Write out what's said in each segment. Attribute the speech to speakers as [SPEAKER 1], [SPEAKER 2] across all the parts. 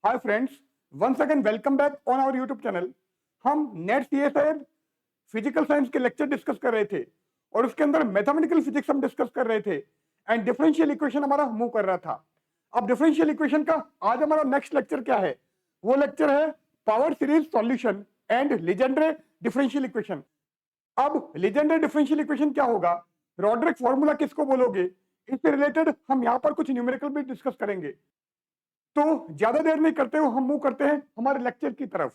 [SPEAKER 1] Hi friends, once again welcome back on our YouTube channel. हम NET CSIR physical science के lecture discuss कर रहे थे और उसके अंदर मैथमेटिकल फिजिक्स हम डिस्कस कर रहे थे एंड डिफरेंशियल इक्वेशन हमारा मूव कर रहा था। अब डिफरेंशियल इक्वेशन का आज हमारा नेक्स्ट लेक्चर क्या है? वो लेक्चर है power series solution and Legendre differential equation. अब लीजेंड्रे डिफरेंशियल इक्वेशन क्या होगा, रॉड्रिक फॉर्मूला किसको बोलोगे, इससे रिलेटेड हम यहाँ पर कुछ न्यूमेरिकल भी डिस्कस करेंगे। तो ज्यादा देर नहीं करते हुए हम मूव करते हैं हमारे लेक्चर की तरफ।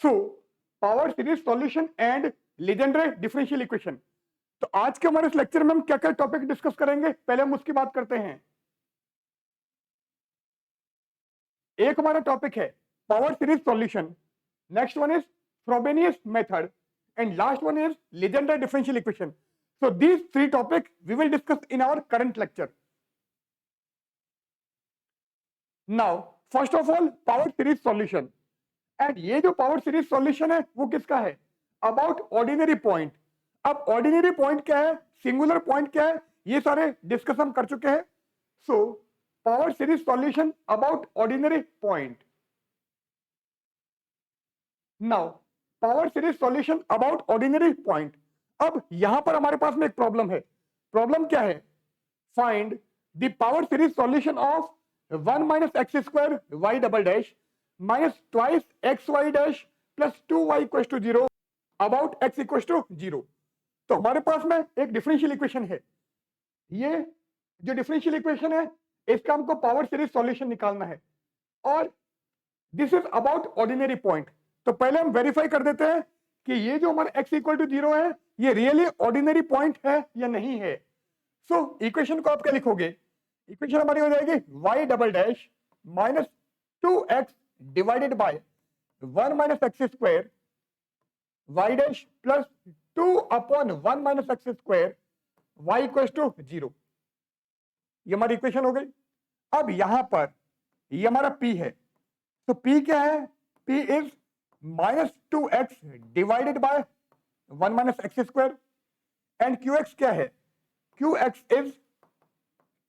[SPEAKER 1] So power series solution and Legendre differential equation. तो आज के हमारे इस लेक्चर में हम क्या क्या टॉपिक डिस्कस करेंगे, पहले हम उसकी बात करते हैं। एक हमारा टॉपिक है power series solution, next one is Frobenius method, and last one is Legendre differential equation. So these three topics we will discuss in our current lecture. Now first of all power series solution, and ये जो power series solution है वो किसका है? About ordinary point. अब ordinary point क्या है, singular point क्या है, ये सारे डिस्कस हम कर चुके हैं। So power series solution about ordinary point. Now power series solution about ordinary point. अब यहां पर हमारे पास में एक प्रॉब्लम है। प्रॉब्लम क्या है? Find the power series solution of 1 minus x square y double dash minus twice x y dash plus 2y equal to 0 about x equal to 0। तो हमारे पास में एक डिफरेंशियल इक्वेशन है। ये जो डिफरेंशियल इक्वेशन है इसका हमको पावर सीरीज सॉल्यूशन निकालना है और this is about ordinary point. तो पहले हम वेरीफाई कर देते हैं कि ये जो हमारा x इक्वल टू 0 है ये रियली ऑर्डिनरी पॉइंट है या नहीं है। सो इक्वेशन को आप क्या लिखोगे? इक्वेशन हमारी हो जाएगी y double dash minus 2x divided by 1 minus x square y dash plus 2 upon 1 minus x square y equal to 0। ये हमारी इक्वेशन हो गई। अब यहां पर ये हमारा p है। तो p क्या है? p is minus 2x divided by 1 minus x square and qx क्या है? qx is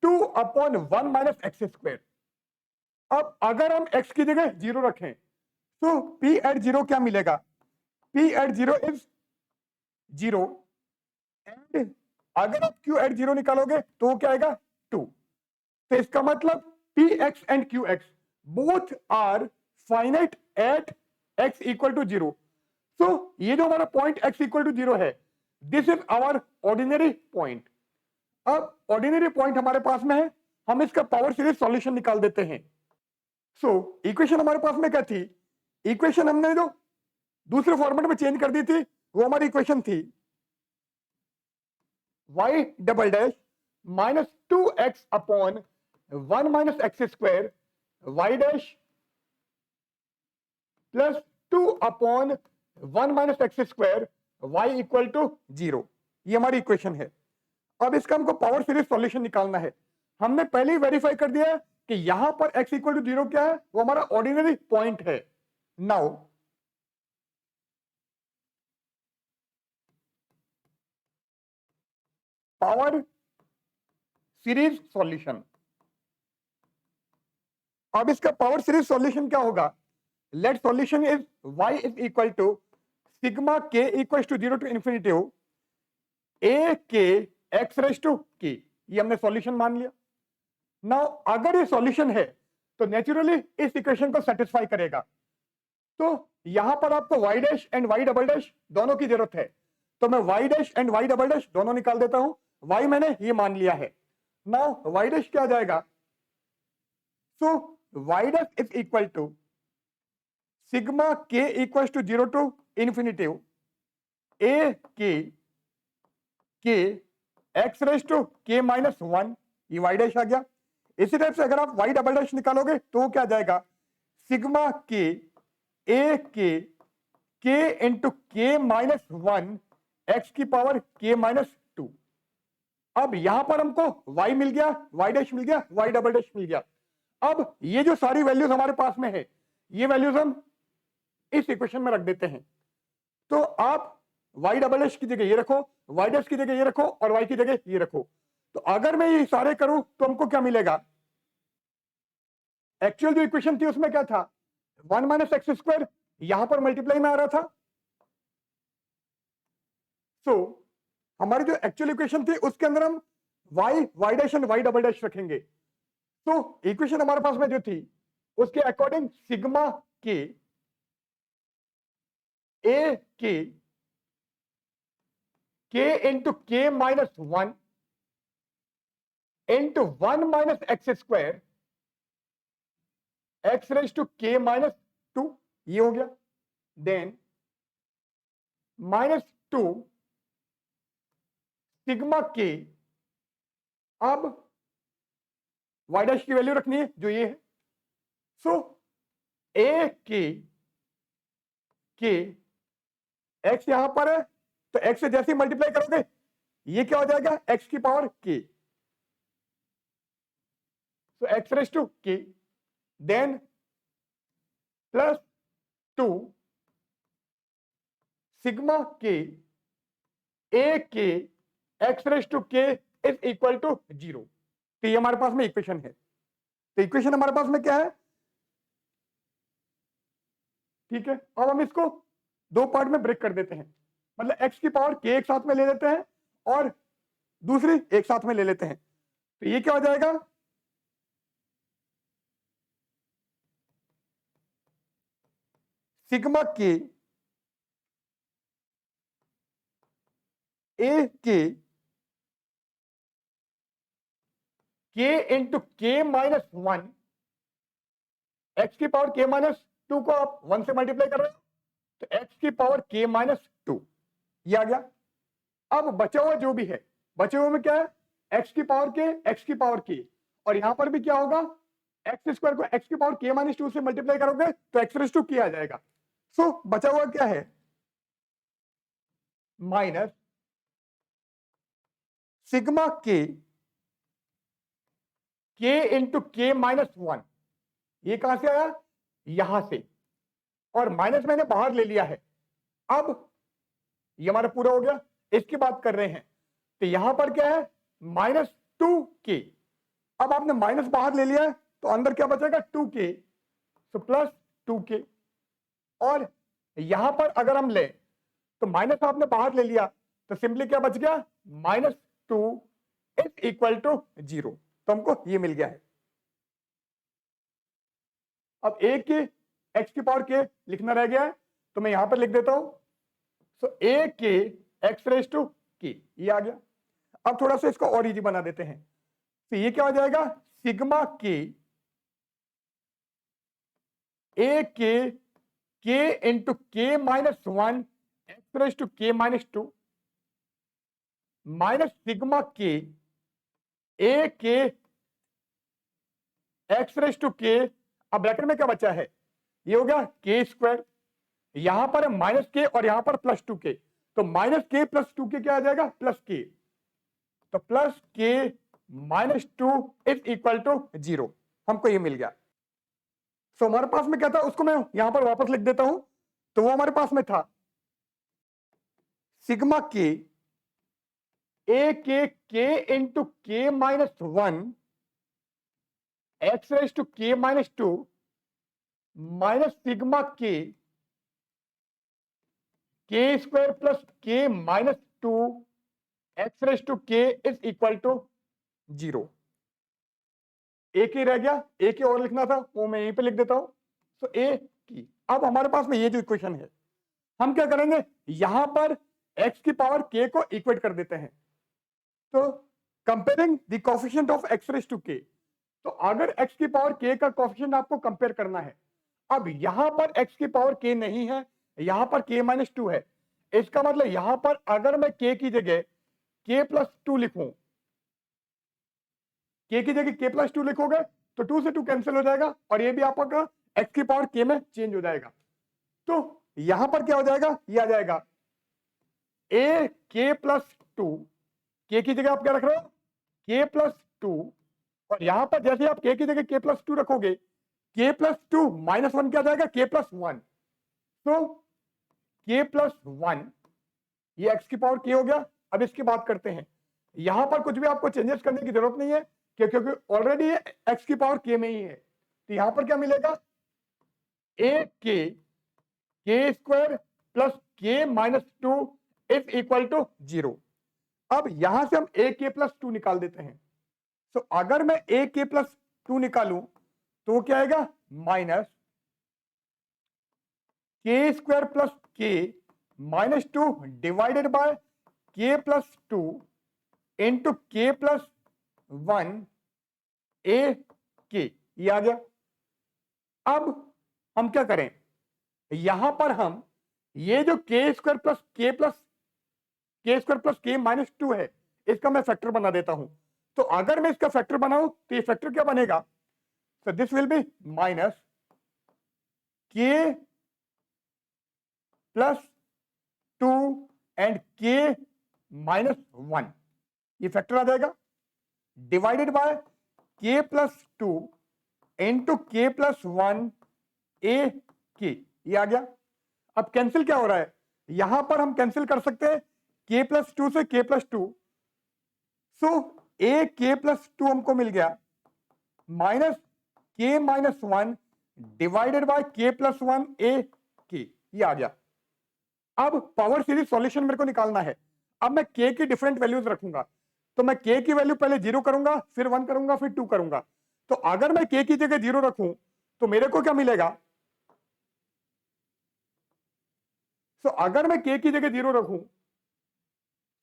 [SPEAKER 1] 2 upon 1 minus x square. अब अगर हम x की जगह 0 रखें तो p एट 0 क्या मिलेगा? p एट 0 इज 0 एंड अगर आप q एट 0 निकालोगे तो वो क्या आएगा? 2। तो इसका मतलब px and qx both are finite at x equal to 0। सो ये जो हमारा पॉइंट x इक्वल टू 0 है this is our ordinary point. अब ऑर्डिनरी पॉइंट हमारे पास में है, हम इसका पावर सीरीज सॉल्यूशन निकाल देते हैं। सो इक्वेशन हमारे पास में क्या थी? इक्वेशन हमने जो दूसरे फॉर्मेट में चेंज कर दी थी वो हमारी इक्वेशन थी y double dash minus 2x upon 1 minus x square y dash plus 2 upon 1 minus x square y equal to 0। ये हमारी इक्वेशन है। अब इसका हमको पावर सीरीज सॉल्यूशन निकालना है। हमने पहले ही वेरीफाई कर दिया है कि यहां पर x इक्वल टू 0 क्या है? वो हमारा ऑर्डिनरी पॉइंट है। Now power series solution. अब इसका पावर सीरीज सॉल्यूशन क्या होगा? Let solution is y is equal to sigma k equal to 0 to infinity a k x raise to k। ये हमने सॉल्यूशन मान लिया। नाउ अगर ये सॉल्यूशन है तो नेचुरली इस इक्वेशन को सेटिस्फाई करेगा। तो यहां पर आपको y dash and y double dash दोनों की जरूरत है, तो मैं y dash and y double dash दोनों निकाल देता हूं। y मैंने ये मान लिया है। नाउ y डैश क्या आ जाएगा? So y dash is equal to sigma k equal to 0 to infinity a k x raise to k minus 1, ये y डैश आ गया। इसी टाइप से अगर आप y डबल डैश निकालोगे तो वो क्या आ जाएगा? Sigma k a k into k minus 1 x की पावर k माइनस 2। अब यहां पर हमको y मिल गया, y डैश मिल गया, y डबल डैश मिल गया। अब ये जो सारी वैल्यूज हमारे पास में है ये वैल्यूज हम इस इक्वेशन में रख देते हैं। तो आप वाई डबल डैश की जगह ये रखो, वाई डैश की जगह ये रखो और वाई की जगह ये रखो। तो अगर मैं ये सारे करूं तो हमको क्या मिलेगा? एक्चुअल जो इक्वेशन थी उसमें क्या था? 1 माइनस एक्स स्क्वायर यहां पर मल्टीप्लाई में आ रहा था। सो हमारी जो एक्चुअल इक्वेशन थी उसके अंदर हम y, y dash and y double dash रखेंगे। तो इक्वेशन हमारे पास में जो थी उसके according sigma k a k into k minus 1 into 1 minus x square x raise to k minus 2, ये हो गया। देन -2 सिग्मा के, अब वाई डैश की वैल्यू रखनी है जो ये है। सो ए के एक्स यहां पर है तो एक्स से जैसे ही मल्टीप्लाई करोगे ये क्या हो जाएगा? एक्स की पावर के, सो एक्स रेज टू के, then +2 sigma k a k x raise to के इज इक्वल टू 0। तो ये हमारे पास में इक्वेशन है। तो इक्वेशन हमारे पास में क्या है? ठीक है, अब हम इसको दो पार्ट में ब्रेक कर देते हैं, मतलब एक्स की पावर के एक साथ में ले लेते हैं और दूसरी एक साथ में ले लेते हैं। तो ये क्या हो जाएगा? Sigma k a k into k minus 1, x की पावर के माइनस 2 को आप 1 से मल्टीप्लाई कर रहे हो तो एक्स की पावर के माइनस 2, ये आ गया। अब बचा हुआ जो भी है, बचे हुए में क्या है? एक्स की पावर के, और यहां पर भी क्या होगा? एक्स स्क्वायर को एक्स की पावर के माइनस 2 से मल्टीप्लाई करोगे तो एक्स रेज टू के आ जाएगा। सो बचा हुआ क्या है? माइनस सिग्मा के इंटू के माइनस 1, ये कहां से आया? यहां से, और माइनस मैंने बाहर ले लिया है। अब ये हमारा पूरा हो गया, इसकी बात कर रहे हैं। तो यहां पर क्या है? -2k। अब आपने माइनस बाहर ले लिया है तो अंदर क्या बचेगा? 2k, तो +2k। और यहां पर अगर हम ले तो माइनस आपने बाहर ले लिया तो सिंपली क्या बच गया? -2 इज इक्वल टू 0। तो हमको ये मिल गया है। अब ए के एक्स की पावर के लिखना रह गया है तो मैं यहां पर लिख देता हूं। सो ए के एक्स रेज टू के, ये आ गया। अब थोड़ा सा इसको और इजी बना देते हैं। तो ये क्या हो जाएगा? Sigma k a k into k minus 1 x raise to k minus 2 minus sigma k a k x raise to के। अब ब्रैकेट में क्या बचा है? ये हो गया के स्क्वायर, यहां पर माइनस के और यहां पर +2k, तो -k + 2k क्या आ जाएगा? +k। तो +k minus 2 is equal to 0, हमको ये मिल गया। सो हमारे पास में क्या था उसको मैं यहां पर वापस लिख देता हूं। तो वो हमारे पास में था sigma k a k into k minus 1 x raise to k minus 2 minus sigma के square plus k minus 2 x raise to के इज इक्वल टू 0। एक ही रह गया, एक ही और लिखना था, वो मैं यहीं पे लिख देता हूं। तो ए की, अब हमारे पास में ये जो इक्वेशन है हम क्या करेंगे? यहां पर x की पावर k को इक्वेट कर देते हैं। तो comparing the coefficient of x raise to k, तो अगर x की पावर k का कोएफिशिएंट आपको कंपेयर करना है, अब यहां पर x की पावर k नहीं है, यहां पर k माइनस 2 है, इसका मतलब यहां पर अगर मैं k की जगह k प्लस 2 लिखूं, k की जगह k प्लस 2 लिखोगे तो 2 से 2 कैंसिल हो जाएगा और ये भी आपका x की पावर k में चेंज हो जाएगा। तो यहां पर क्या हो जाएगा? ये आ जाएगा a k प्लस 2, k की जगह आप क्या रख रहे हो? k प्लस 2, और यहां पर जैसे आप k की जगह k प्लस 2 रखोगे, k प्लस 2 -1 क्या आ जाएगा? k प्लस 1, तो k प्लस 1 ये x की पावर k हो गया। अब इसकी बात करते हैं, यहां पर कुछ भी आपको चेंजेस करने की जरूरत नहीं है क्योंकि ऑलरेडी ये x की पावर k में ही है। तो यहां पर क्या मिलेगा, a k square plus k minus 2 is equal to 0। अब यहां से हम a k प्लस 2 निकाल देते हैं। तो अगर मैं a k प्लस 2 निकालूं तो क्या आएगा, minus k square plus k minus 2 divided by k plus 2 into k plus 1 a k, ये आ गया। अब हम क्या करें, यहां पर हम ये जो k square plus k minus 2 है, इसका मैं फैक्टर बना देता हूं। तो अगर मैं इसका फैक्टर बनाऊं तो ये फैक्टर क्या बनेगा, so this will be minus k plus 2 and k minus 1, ये फैक्टर आ जाएगा divided by k plus 2 into k plus 1 a k, ये आ गया। अब कैंसिल क्या हो रहा है, यहां पर हम कैंसिल कर सकते हैं k plus 2 से k plus 2, so a k plus 2 हमको मिल गया minus k minus 1 divided bye k plus 1 a k, ये आ गया। अब पावर सीरीज सॉल्यूशन मेरे को निकालना है। अब मैं k की डिफरेंट वैल्यूज रखूंगा, तो मैं k की वैल्यू पहले 0 करूंगा, फिर 1 करूंगा, फिर 2 करूंगा। तो अगर मैं k की जगह 0 रखूं तो मेरे को क्या मिलेगा, तो अगर मैं k की जगह 0 रखूं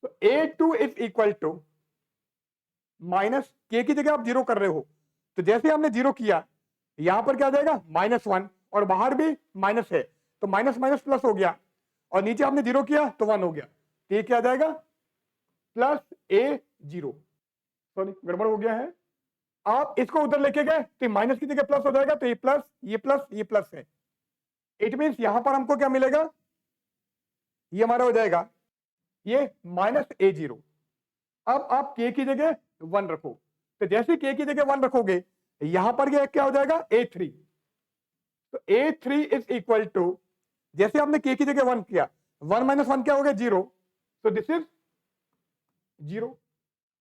[SPEAKER 1] तो a2 is equal to minus k की जगह आप 0 कर रहे हो, तो जैसे हमने 0 किया यहां पर क्या आ जाएगा, -1, और बाहर भी माइनस है तो माइनस माइनस प्लस हो गया, और नीचे आपने 0 किया तो 1 हो गया, तो ये क्या आ जाएगा, प्लस a0। सॉरी गड़बड़ हो गया है, आप इसको उधर लेके गए तो माइनस की जगह प्लस हो जाएगा, तो ये प्लस ये प्लस है। इट मींस यहां पर हमको क्या मिलेगा, ये हमारा हो जाएगा ये -a0। अब आप k की जगह 1 रखो, तो जैसे k की जगह 1 रखोगे यहां पर ये क्या हो जाएगा, a3। तो a3 इज इक्वल टू, जैसे आपने k की जगह 1 किया, 1 माइनस 1 क्या हो गया, 0, तो दिस इज 0।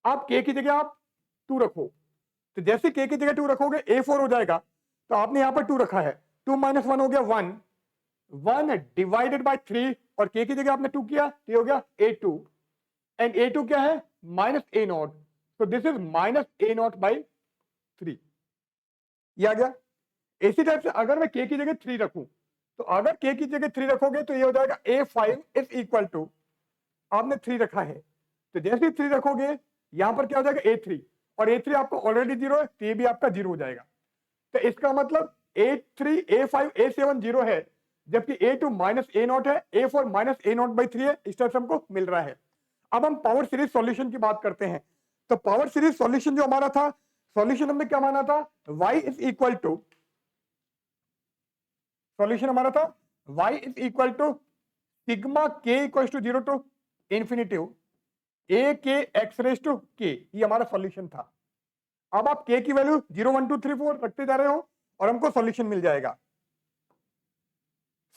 [SPEAKER 1] आप k की जगह आप 2 रखो, तो जैसे k की जगह 2 रखोगे a4 हो जाएगा, तो आपने यहां पर 2 रखा है, 2 माइनस 1 हो गया 1, 1 डिवाइडेड बाय 3, और k की जगह आपने 2 किया तो ये हो गया a2, एंड a2 क्या है, माइनस a0, तो this is minus a0 by 3, ये आ गया। इसी टाइप से अगर मैं k की जगह 3 रखूं, तो अगर k की जगह 3 रखोगे तो ये हो जाएगा a5 इज इक्वल टू, आपने 3 रखा है, तो जैसे ही 3 रखोगे यहां पर क्या हो जाएगा, a3, और a3 आपको ऑलरेडी 0 है तो ये भी आपका 0 हो जाएगा। तो इसका मतलब a3 a5 a7 0 है, जबकि a2 माइनस a0 है, a4 माइनस a0 बाई 3 है, इस टाइप से हमको मिल रहा है। अब हम पावर सीरीज सॉल्यूशन की बात करते हैं। तो पावर सीरीज सॉल्यूशन जो हमारा था, सॉल्यूशन हमने क्या माना था, y is equal to, solution हमारा था y is equal to sigma k equal to 0 to infinitive a k x raise to k, ये हमारा सॉल्यूशन था। अब आप k की वैल्यू 0 1 2 3 4 रखते जा रहे हो और हमको सॉल्यूशन मिल जाएगा।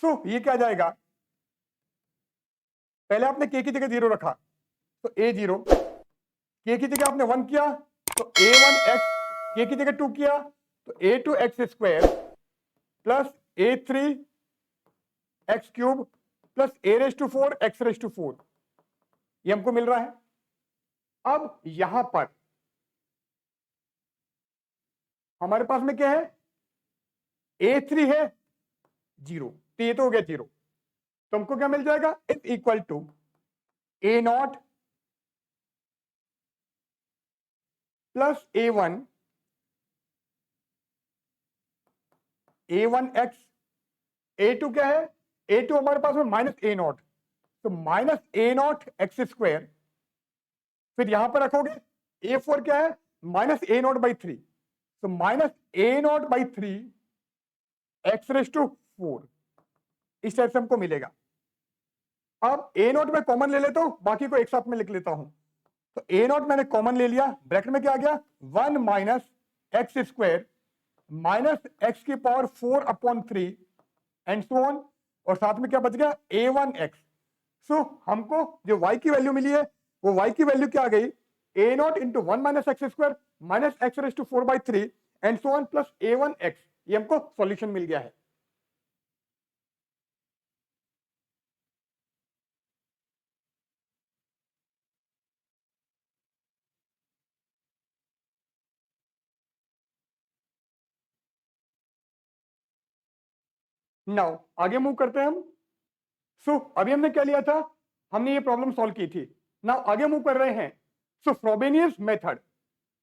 [SPEAKER 1] सो ये क्या जाएगा, पहले आपने k की जगह 0 रखा तो a0, k की जगह आपने 1 किया तो a1x, k की जगह 2 किया तो a2x square plus a3 x cube plus a raise to 4 x raise to 4, ये हमको मिल रहा है। अब यहां पर हमारे पास में क्या है, a3 है 0, तो ये तो हो गया 0, तो हमको क्या मिल जाएगा, is equal to a0 plus a1x, a2 क्या है, a2 हमारे पास में माइनस a0, तो माइनस a0 एक्स स्क्वायर, फिर यहां पर रखोगे a4 क्या है, माइनस a0 बाई 3, तो minus a0 by 3 x raise to 4, इस टाइप से हमको मिलेगा। अब a0 में कॉमन ले लेता हूं, बाकी को एक साथ में लिख लेता हूं। तो a0 मैंने कॉमन ले लिया, ब्रैकेट में क्या आ गया, 1 minus x square minus x की power 4 upon 3 and so on, और साथ में क्या बच गया, a1x, सो हमको जो y की वैल्यू मिली है वो y की वैल्यू क्या आ गई, a not into 1 minus x square minus x raise to 4/3 and so on plus a1x, ये हमको सॉल्यूशन मिल गया है। नाउ आगे मूव करते हैं हम। अभी हमने क्या लिया था, हमने ये प्रॉब्लम सॉल्व की थी। नाउ आगे मूव कर रहे हैं। Frobenius method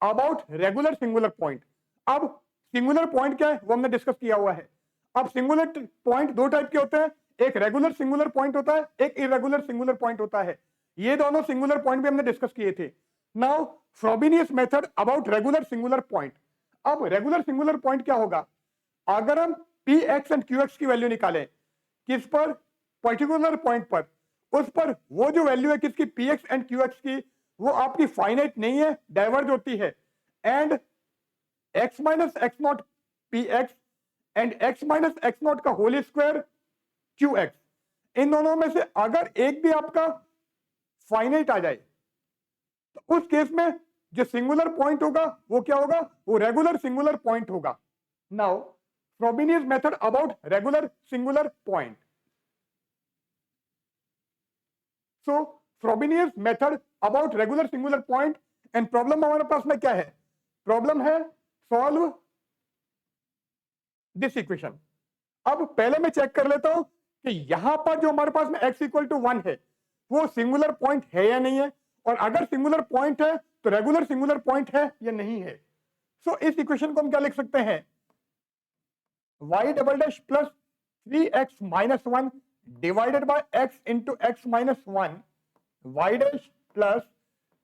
[SPEAKER 1] about regular singular point. अब सिंगुलर पॉइंट क्या है वो हमने डिस्कस किया हुआ है। अब सिंगुलर पॉइंट दो टाइप के होते हैं, एक रेगुलर सिंगुलर पॉइंट होता है, एक इरेगुलर सिंगुलर पॉइंट होता है। ये दोनों सिंगुलर पॉइंट भी हमने डिस्कस किए थे। Now Frobenius method about regular singular point. अब रेगुलर सिंगुलर पॉइंट क्या होगा, अगर हम P x and q x की वैल्यू निकालें किस पर, पर्टिकुलर पॉइंट पर, उस पर वो जो वैल्यू है किसकी, P x and q x की, वो आपकी फाइनाइट नहीं है, डाइवर्ज होती है। And x minus x not P x and x minus x not का होल स्क्वायर क्यू एक्स, इन दोनों में से अगर एक भी आपका फाइनाइट आ जाए तो उस केस में जो सिंगुलर पॉइंट होगा वो क्या होगा, वो रेगुलर सिंगुलर पॉइंट होगा। Now Frobenius method about regular singular point. So Frobenius method about regular singular point and problem हमारे पास में क्या है, प्रॉब्लम है सॉल्व दिस इक्वेशन। अब पहले मैं चेक कर लेता हूं कि यहां पर जो हमारे पास में x इक्वल टू 1 है वो सिंगुलर पॉइंट है या नहीं है, और अगर सिंगुलर पॉइंट है तो रेगुलर सिंगुलर पॉइंट है या नहीं है। इस इक्वेशन को हम क्या लिख सकते हैं, y double dash plus 3x minus 1 divided by x into x minus 1 y dash plus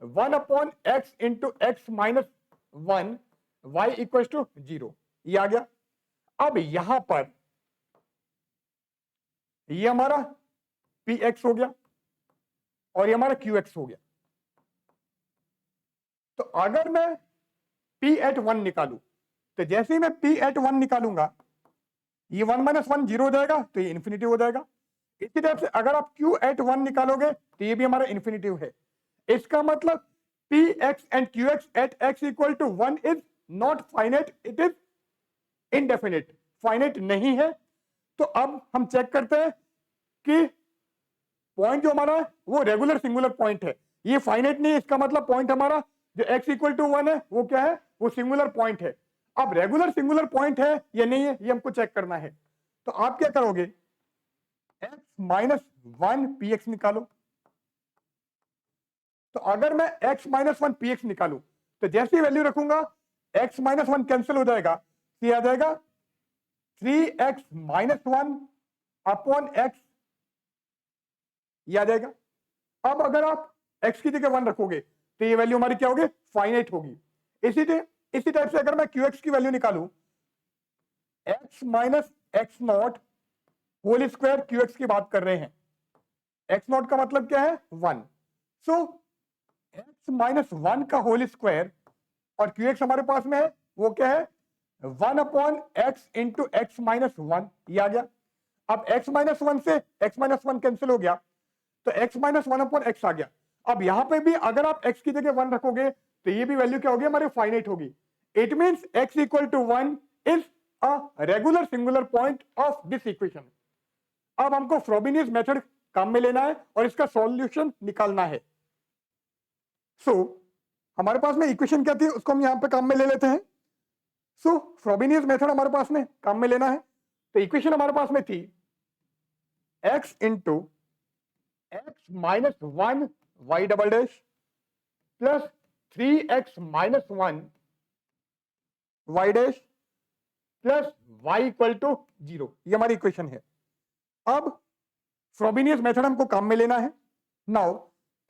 [SPEAKER 1] 1 upon x into x minus 1 y equal to 0, ये आ गया। अब यहां पर ये हमारा पी एक्स हो गया और ये हमारा क्यू एक्स हो गया। तो अगर मैं पी एट 1 निकालू तो जैसे ही मैं पी एट 1 निकालूंगा ये 1 माइनस 1 0 हो जाएगा तो ये इन्फिनिटी हो जाएगा। इसी टाइप से अगर आप क्यू एट 1 निकालोगे तो ये भी हमारा इन्फिनिटिव है। इसका मतलब p x and q x at x equal to 1 is not finite, it is indefinite, finite नहीं है। तो अब हम चेक करते हैं कि पॉइंट जो हमारा है वो रेगुलर सिंगुलर पॉइंट है, ये फाइनाइट नहीं है। इसका मतलब पॉइंट हमारा जो x इक्वल टू 1 है वो क्या है, वो सिंगुलर पॉइंट है। अब रेगुलर सिंगुलर पॉइंट है या नहीं है ये हमको चेक करना है। तो आप क्या करोगे, x माइनस 1 पी एक्स निकालो। तो अगर मैं x माइनस 1 पी एक्स निकालू तो जैसी वैल्यू रखूंगा x माइनस 1 कैंसिल हो जाएगा, तो आ जाएगा 3x माइनस 1 अपॉन एक्स, ये आ जाएगा। अब अगर आप x की जगह 1 रखोगे तो ये वैल्यू हमारी क्या होगी, फाइनाइट होगी। इसी टाइप से अगर मैं qx की वैल्यू निकालू x minus x not whole square qx की बात कर रहे हैं, एक्स नॉट का मतलब क्या है 1, सो एक्स माइनस 1 का होल स्क्वायर और qx हमारे पास में है वो क्या है 1 upon x into x minus 1, ये आ गया। अब x माइनस 1 से x माइनस 1 कैंसिल हो गया तो x माइनस 1 अपॉन एक्स आ गया। अब यहां पे भी अगर आप x की जगह 1 रखोगे तो ये भी वैल्यू क्या होगी, हमारी फाइनाइट होगी। It means x equal to 1 is a regular singular point of this equation. अब हमको फ्रोबेनियस मेथड काम में लेना है और इसका सॉल्यूशन निकालना है। हमारे पास में इक्वेशन क्या थी उसको हम यहां पे काम में ले लेते हैं। फ्रोबेनियस मेथड हमारे पास में काम में लेना है। तो इक्वेशन हमारे पास में थी x into x minus 1 y double dash plus 3x minus 1 y dash plus y equal to 0, ये हमारी इक्वेशन है। अब फ्रोबेनियस मेथड हमको काम में लेना है। Now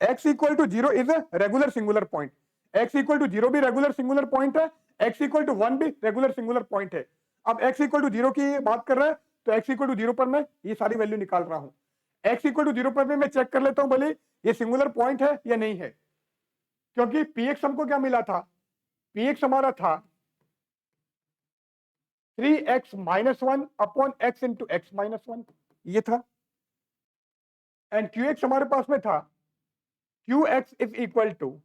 [SPEAKER 1] x equal to 0 is a regular singular point, x equal to 0 भी रेगुलर सिंगुलर पॉइंट है, x इक्वल टू 1 भी रेगुलर सिंगुलर पॉइंट है। अब x इक्वल टू 0 की बात कर रहे हैं तो x इक्वल टू 0 पर मैं ये सारी वैल्यू निकाल रहा हूं। x इक्वल टू 0 पर भी मैं चेक कर लेता हूं भले ये सिंगुलर पॉइंट है या नहीं है, क्योंकि px हमको क्या मिला था, px हमारा था 3x minus 1 upon x into x minus 1, ये था। एंड क्यू एक्स हमारे पास में था q x is equal to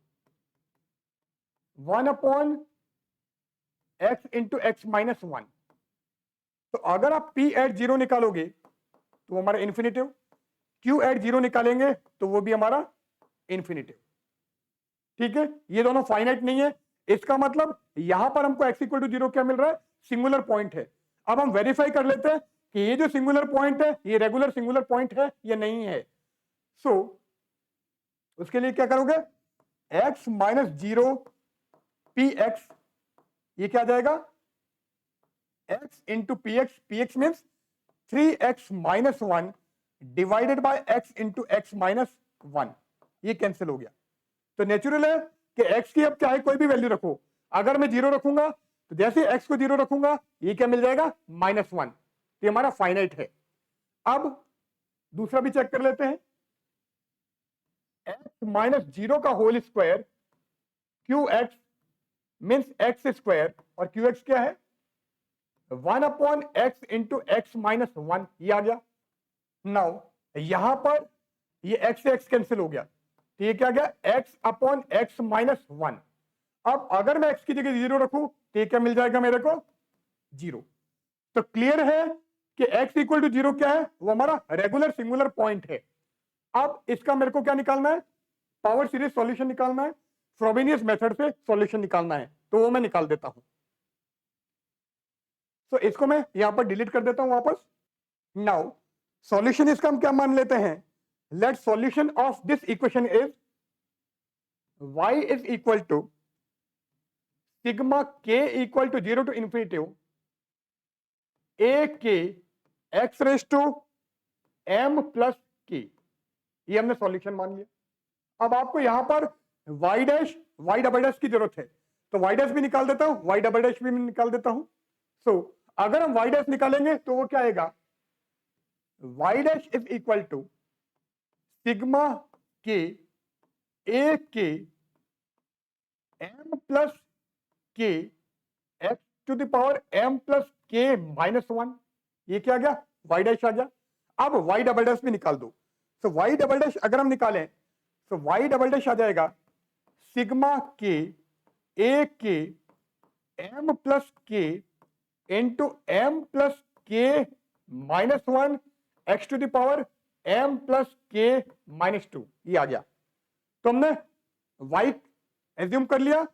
[SPEAKER 1] 1/x into x minus 1। तो अगर आप p एट 0 निकालोगे तो हमारा इन्फिनिटिव, q एट 0 निकालेंगे तो वो भी हमारा इन्फिनिटिव। ठीक है, ये दोनों फाइनाइट नहीं है, इसका मतलब यहां पर हमको x इक्वल टू 0 क्या मिल रहा है, सिंगुलर पॉइंट है। अब हम वेरीफाई कर लेते हैं कि ये जो सिंगुलर पॉइंट है ये रेगुलर सिंगुलर पॉइंट है या नहीं है। सो उसके लिए क्या करोगे, x माइनस 0 पी एक्स, ये क्या आ जाएगा, x into P x, P x means 3x minus 1 divided by x into x minus 1, ये कैंसिल हो गया। तो नेचुरल है कि x की अब चाहे कोई भी वैल्यू रखो, अगर मैं 0 रखूंगा तो जैसे x को 0 रखूंगा ये क्या मिल जाएगा, -1। तो हमारा फाइनाइट है। अब दूसरा भी चेक कर लेते हैं, x माइनस 0 का whole square q x means x square, और क्यू एक्स क्या है, 1/x इंटू एक्स माइनस 1, ये आ गया। नाउ यहां पर ये x से x कैंसिल हो गया, तो ये क्या गया, x/x माइनस 1। अब अगर मैं x की जगह 0 रखूं तो ये क्या मिल जाएगा मेरे को, 0। तो क्लियर है कि x इक्वल टू 0 क्या है, वो हमारा रेगुलर सिंगुलर पॉइंट है। अब इसका मेरे को क्या निकालना है, पावर सीरीज सॉल्यूशन निकालना है, फ्रोबेनियस मेथड से सॉल्यूशन निकालना है, तो वो मैं निकाल देता हूं। तो इसको मैं यहां पर डिलीट कर देता हूं वापस। नाउ सॉल्यूशन इसका हम क्या मान लेते हैं, let solution of this equation is y is equal to sigma k equal to 0 to infinitive a k x raise to m plus k, ये हमने सॉल्यूशन मान लिया। अब आपको यहां पर y dash y double dash की जरूरत है, तो y डैश भी निकाल देता हूं, y डबल डैश भी निकाल देता हूं। सो अगर हम y डैश निकालेंगे तो वो क्या आएगा, y dash is equal to sigma k a k m plus k x to the power m plus k minus 1, ये क्या आ गया, y डैश आ गया। अब y डबल डैश भी निकाल दो, तो y डबल डैश अगर हम निकालें तो y डबल डैश आ जाएगा sigma k a k m plus k into m plus k minus 1 x to the power m plus k minus 2, ये आ गया। तो हमने y एज्यूम कर लिया,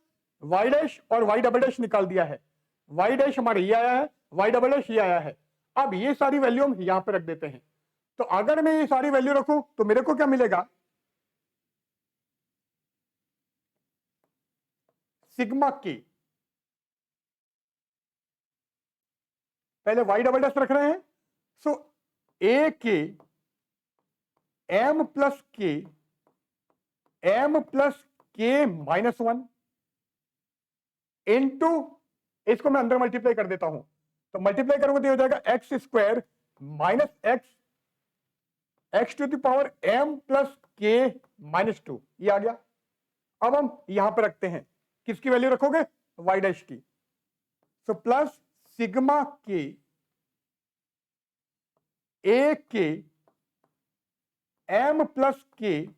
[SPEAKER 1] y डैश और y डबल डैश निकाल दिया है, y डैश हमारे ये आया है, y डबल डैश ये आया है। अब ये सारी वैल्यू हम यहां पे रख देते हैं, तो अगर मैं ये सारी वैल्यू रखूं तो मेरे को क्या मिलेगा, सिग्मा k, पहले y डबल डैश रख रहे हैं, सो a k m plus k m plus k minus 1 into, इसको मैं अंदर मल्टीप्लाई कर देता हूं, तो मल्टीप्लाई करूंगा तो हो जाएगा x square minus x to the power m plus k minus 2, ये आ गया। अब हम यहां पर रखते हैं, किसकी वैल्यू रखोगे, y डैश की, so plus sigma k a k m plus k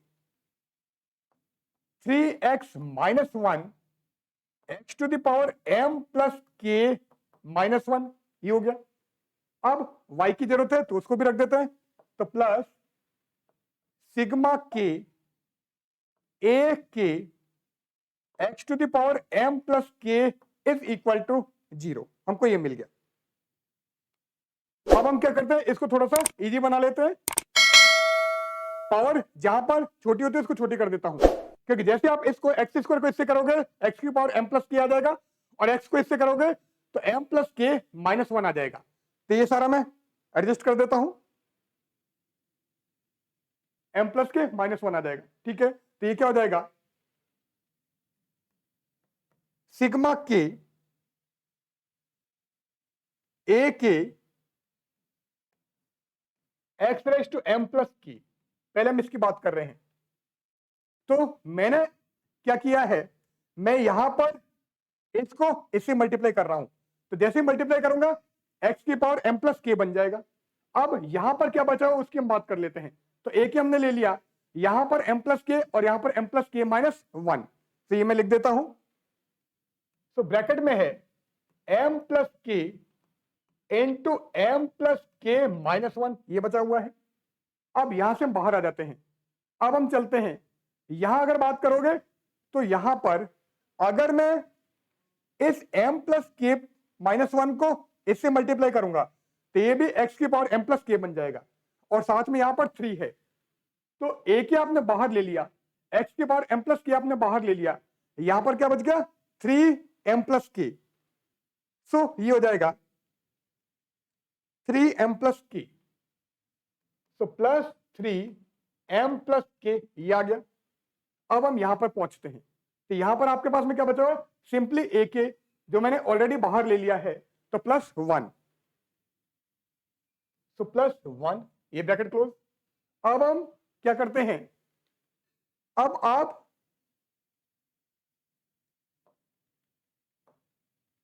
[SPEAKER 1] 3x minus 1 x to the power m plus k minus 1, ये हो गया। अब y की जरूरत है तो उसको भी रख देते हैं, तो plus sigma k a k x to the power m plus k is equal to 0, हमको ये मिल गया। अब हम क्या करते हैं, इसको थोड़ा सा इजी बना लेते हैं, पावर जहां पर छोटी होती है उसको छोटी कर देता हूं, क्योंकि जैसे आप इसको एक्स स्क्वायर को इससे करोगे एक्स की पावर m प्लस के आ जाएगा, और x को इससे करोगे तो m प्लस के माइनस 1 आ जाएगा। तो ये सारा मैं एडजस्ट कर देता हूं, m प्लस के माइनस 1 आ जाएगा। ठीक है, तो ये क्या हो जाएगा, sigma k a k x raise to m plus k, पहले हम इसकी बात कर रहे हैं। तो मैंने क्या किया है, मैं यहां पर इसको इससे मल्टीप्लाई कर रहा हूं, तो जैसे ही मल्टीप्लाई करूंगा x की पावर m प्लस के बन जाएगा। अब यहां पर क्या बचा हो उसकी हम बात कर लेते हैं, तो ए के हमने ले लिया, यहां पर m प्लस के और यहां पर m प्लस के माइनस 1, तो ये मैं लिख देता हूं। तो ब्रैकेट में है m plus k into M plus k minus 1, ये बचा हुआ है। अब यहां से हम बाहर आ जाते हैं, अब हम चलते हैं, यहां अगर बात करोगे तो यहां पर अगर मैं इस m प्लस के माइनस 1 को इससे मल्टीप्लाई करूंगा तो ये भी x की पावर m प्लस के बन जाएगा, और साथ में यहां पर 3 है, तो a के आपने बाहर ले लिया, x की पावर m प्लस के आपने बाहर ले लिया, यहां पर क्या बच गया 3m प्लस के, सो ये हो जाएगा 3m प्लस के, तो प्लस 3m प्लस के, ये आ गया। अब हम यहां पर पहुंचते हैं, तो यहां पर आपके पास में क्या बचा हुआ, सिंपली a के जो मैंने ऑलरेडी बाहर ले लिया है, तो प्लस 1, तो प्लस 1, ये ब्रैकेट क्लोज। अब हम क्या करते हैं, अब आप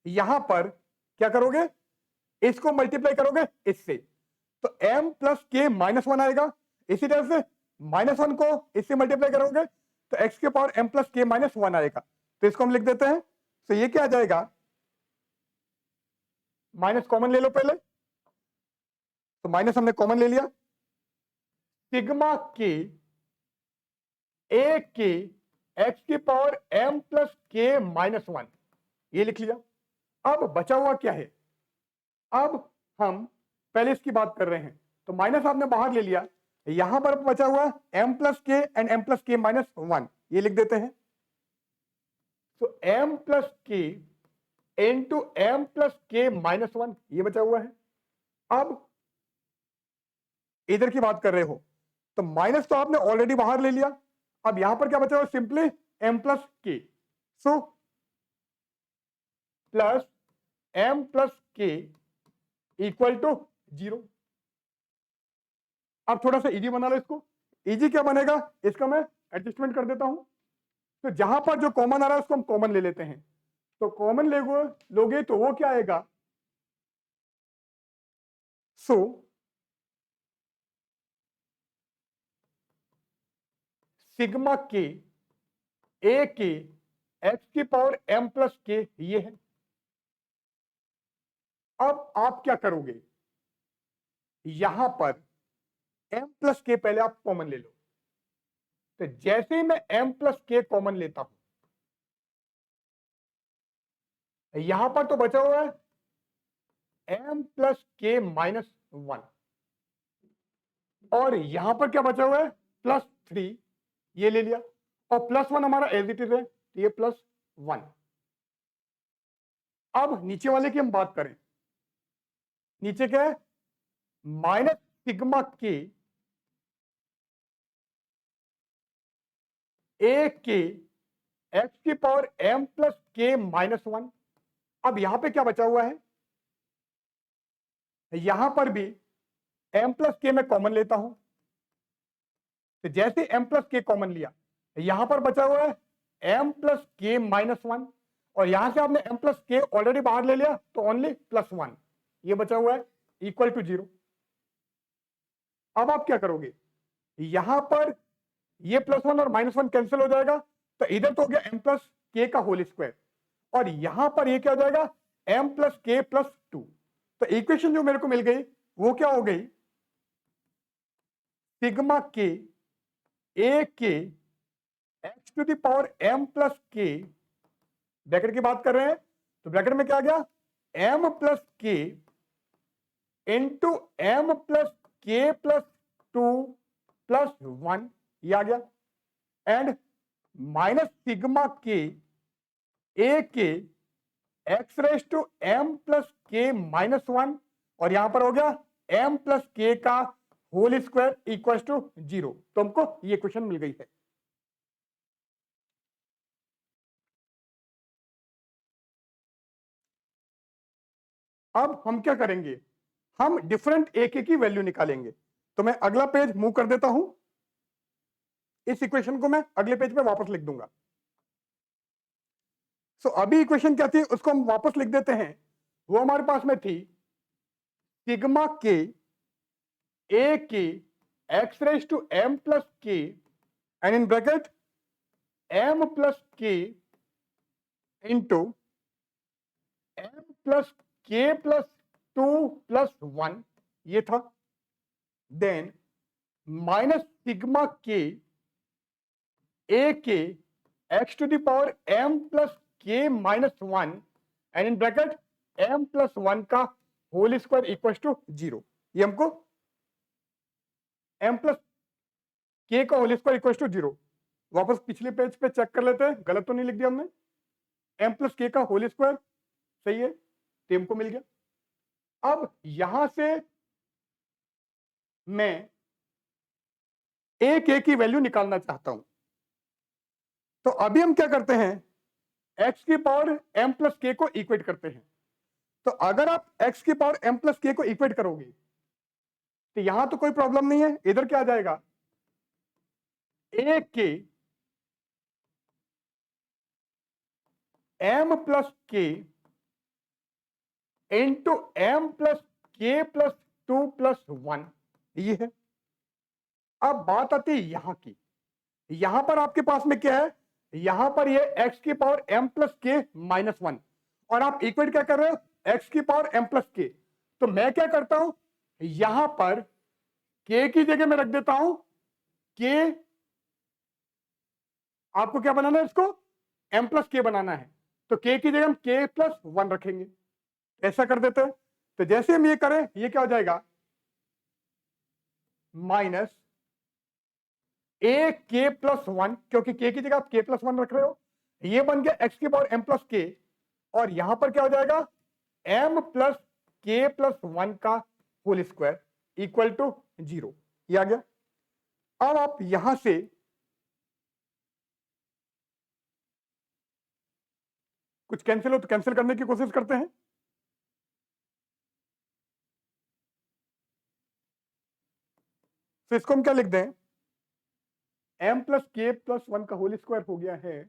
[SPEAKER 1] यहां पर क्या करोगे, इसको मल्टीप्लाई करोगे इससे, तो m प्लस के माइनस 1 आएगा, इसी तरह से माइनस 1 को इससे मल्टीप्लाई करोगे तो x के power m plus k minus 1 आएगा, तो इसको हम लिख देते हैं। तो ये क्या आ जाएगा, माइनस कॉमन ले लो पहले, तो माइनस हमने कॉमन ले लिया, sigma k a k x की power m plus k minus 1, ये लिख लिया। अब बचा हुआ क्या है, अब हम पहले इसकी बात कर रहे हैं, तो माइनस आपने बाहर ले लिया, यहां पर बचा हुआ m प्लस के and m plus k minus 1, ये लिख देते हैं। तो m plus k into m plus k minus 1, ये बचा हुआ है। अब इधर की बात कर रहे हो तो माइनस तो आपने ऑलरेडी बाहर ले लिया, अब यहां पर क्या बचा हुआ, सिंपली m प्लस के, सो प्लस m प्लस के इक्वल टू 0। अब थोड़ा सा इजी बना लो इसको, इजी क्या बनेगा, इसका मैं एडजस्टमेंट कर देता हूं, तो जहां पर जो कॉमन आ रहा है उसको हम कॉमन ले लेते हैं, तो कॉमन लोगे तो वो क्या आएगा, so sigma k a k x की पावर m प्लस के, ये है। अब आप क्या करोगे, यहां पर m प्लस के पहले आप कॉमन ले लो, तो जैसे ही मैं m प्लस के कॉमन लेता हूं, यहां पर तो बचा हुआ है m प्लस के माइनस 1, और यहां पर क्या बचा हुआ है प्लस 3, ये ले लिया, और प्लस 1 हमारा एज इट इज है, तो ये प्लस 1। अब नीचे वाले की हम बात करें, नीचे क्या है, minus sigma k a k x की power m plus k minus 1। अब यहां पे क्या बचा हुआ है, यहां पर भी m प्लस के मैं कॉमन लेता हूं, तो जैसे m प्लस के कॉमन लिया, यहां पर बचा हुआ है m प्लस के माइनस 1, और यहां से आपने m प्लस के ऑलरेडी बाहर ले लिया, तो ओनली प्लस 1, ये बचा हुआ है इक्वल टू 0। अब आप क्या करोगे, यहां पर ये प्लस 1 और माइनस 1 कैंसिल हो जाएगा, तो इधर तो हो गया m प्लस के का होल स्क्वायर, और यहां पर ये क्या हो जाएगा m प्लस के प्लस 2, तो इक्वेशन जो मेरे को मिल गई वो क्या हो गई, sigma k a k x to the power m plus k, bracket की बात कर रहे हैं तो ब्रैकेट में क्या आ गया, m plus k into m plus k plus 2 plus 1, ये आ गया, and minus sigma k a k x raise to m plus k minus 1, और यहां पर हो गया m प्लस के का होल स्क्वायर इक्वल टू 0, तो हमको ये क्वेश्चन मिल गई है। अब हम क्या करेंगे, हम डिफरेंट a के की वैल्यू निकालेंगे, तो मैं अगला पेज मूव कर देता हूं, इस इक्वेशन को मैं अगले पेज पे वापस लिख दूंगा। सो अभी इक्वेशन क्या थी उसको हम वापस लिख देते हैं, वो हमारे पास में थी sigma k a k x raised to m plus k and in bracket m plus k into m plus k plus 2 plus 1 ये था, then minus sigma k a k x to the power m plus k minus 1 and in bracket m plus 1 का whole square equal to 0। ये हमको m plus k का whole square equal to 0, वापस पिछले page पे check कर लेते हैं, गलत तो नहीं लिख दिया हमने। m प्लस k का होल स्क्वायर सही है, तो हमको मिल गया। अब यहां से मैं a की वैल्यू निकालना चाहता हूं, तो अभी हम क्या करते हैं, x की पावर m प्लस k को इक्वेट करते हैं। तो अगर आप x की पावर m प्लस k को इक्वेट करोगे तो यहां तो कोई प्रॉब्लम नहीं है, इधर क्या आ जाएगा, a के m plus k into m plus k plus 2 plus 1 ये है। अब बात आती है यहां की, यहां पर आपके पास में क्या है, यहां पर ये x की power m plus k minus 1 और आप इक्वेट क्या कर रहे हो, x की पावर m प्लस k। तो मैं क्या करता हूं, यहां पर k की जगह मैं रख देता हूं k, आपको क्या बनाना है, इसको m प्लस k बनाना है, तो k की जगह हम k प्लस 1 रखेंगे, ऐसा कर देते हैं। तो जैसे हम ये करें, ये क्या हो जाएगा, माइनस ए के प्लस 1, क्योंकि k की जगह आप k प्लस 1 रख रहे हो, ये बन गया x की पावर m प्लस k और यहां पर क्या हो जाएगा, m प्लस k प्लस 1 का होल स्क्वायर इक्वल टू 0, ये आ गया। अब आप यहां से कुछ कैंसिल हो तो कैंसिल करने की कोशिश करते हैं। तो इसको हम क्या लिख दें, m प्लस k प्लस 1 का होल स्क्वायर हो गया है,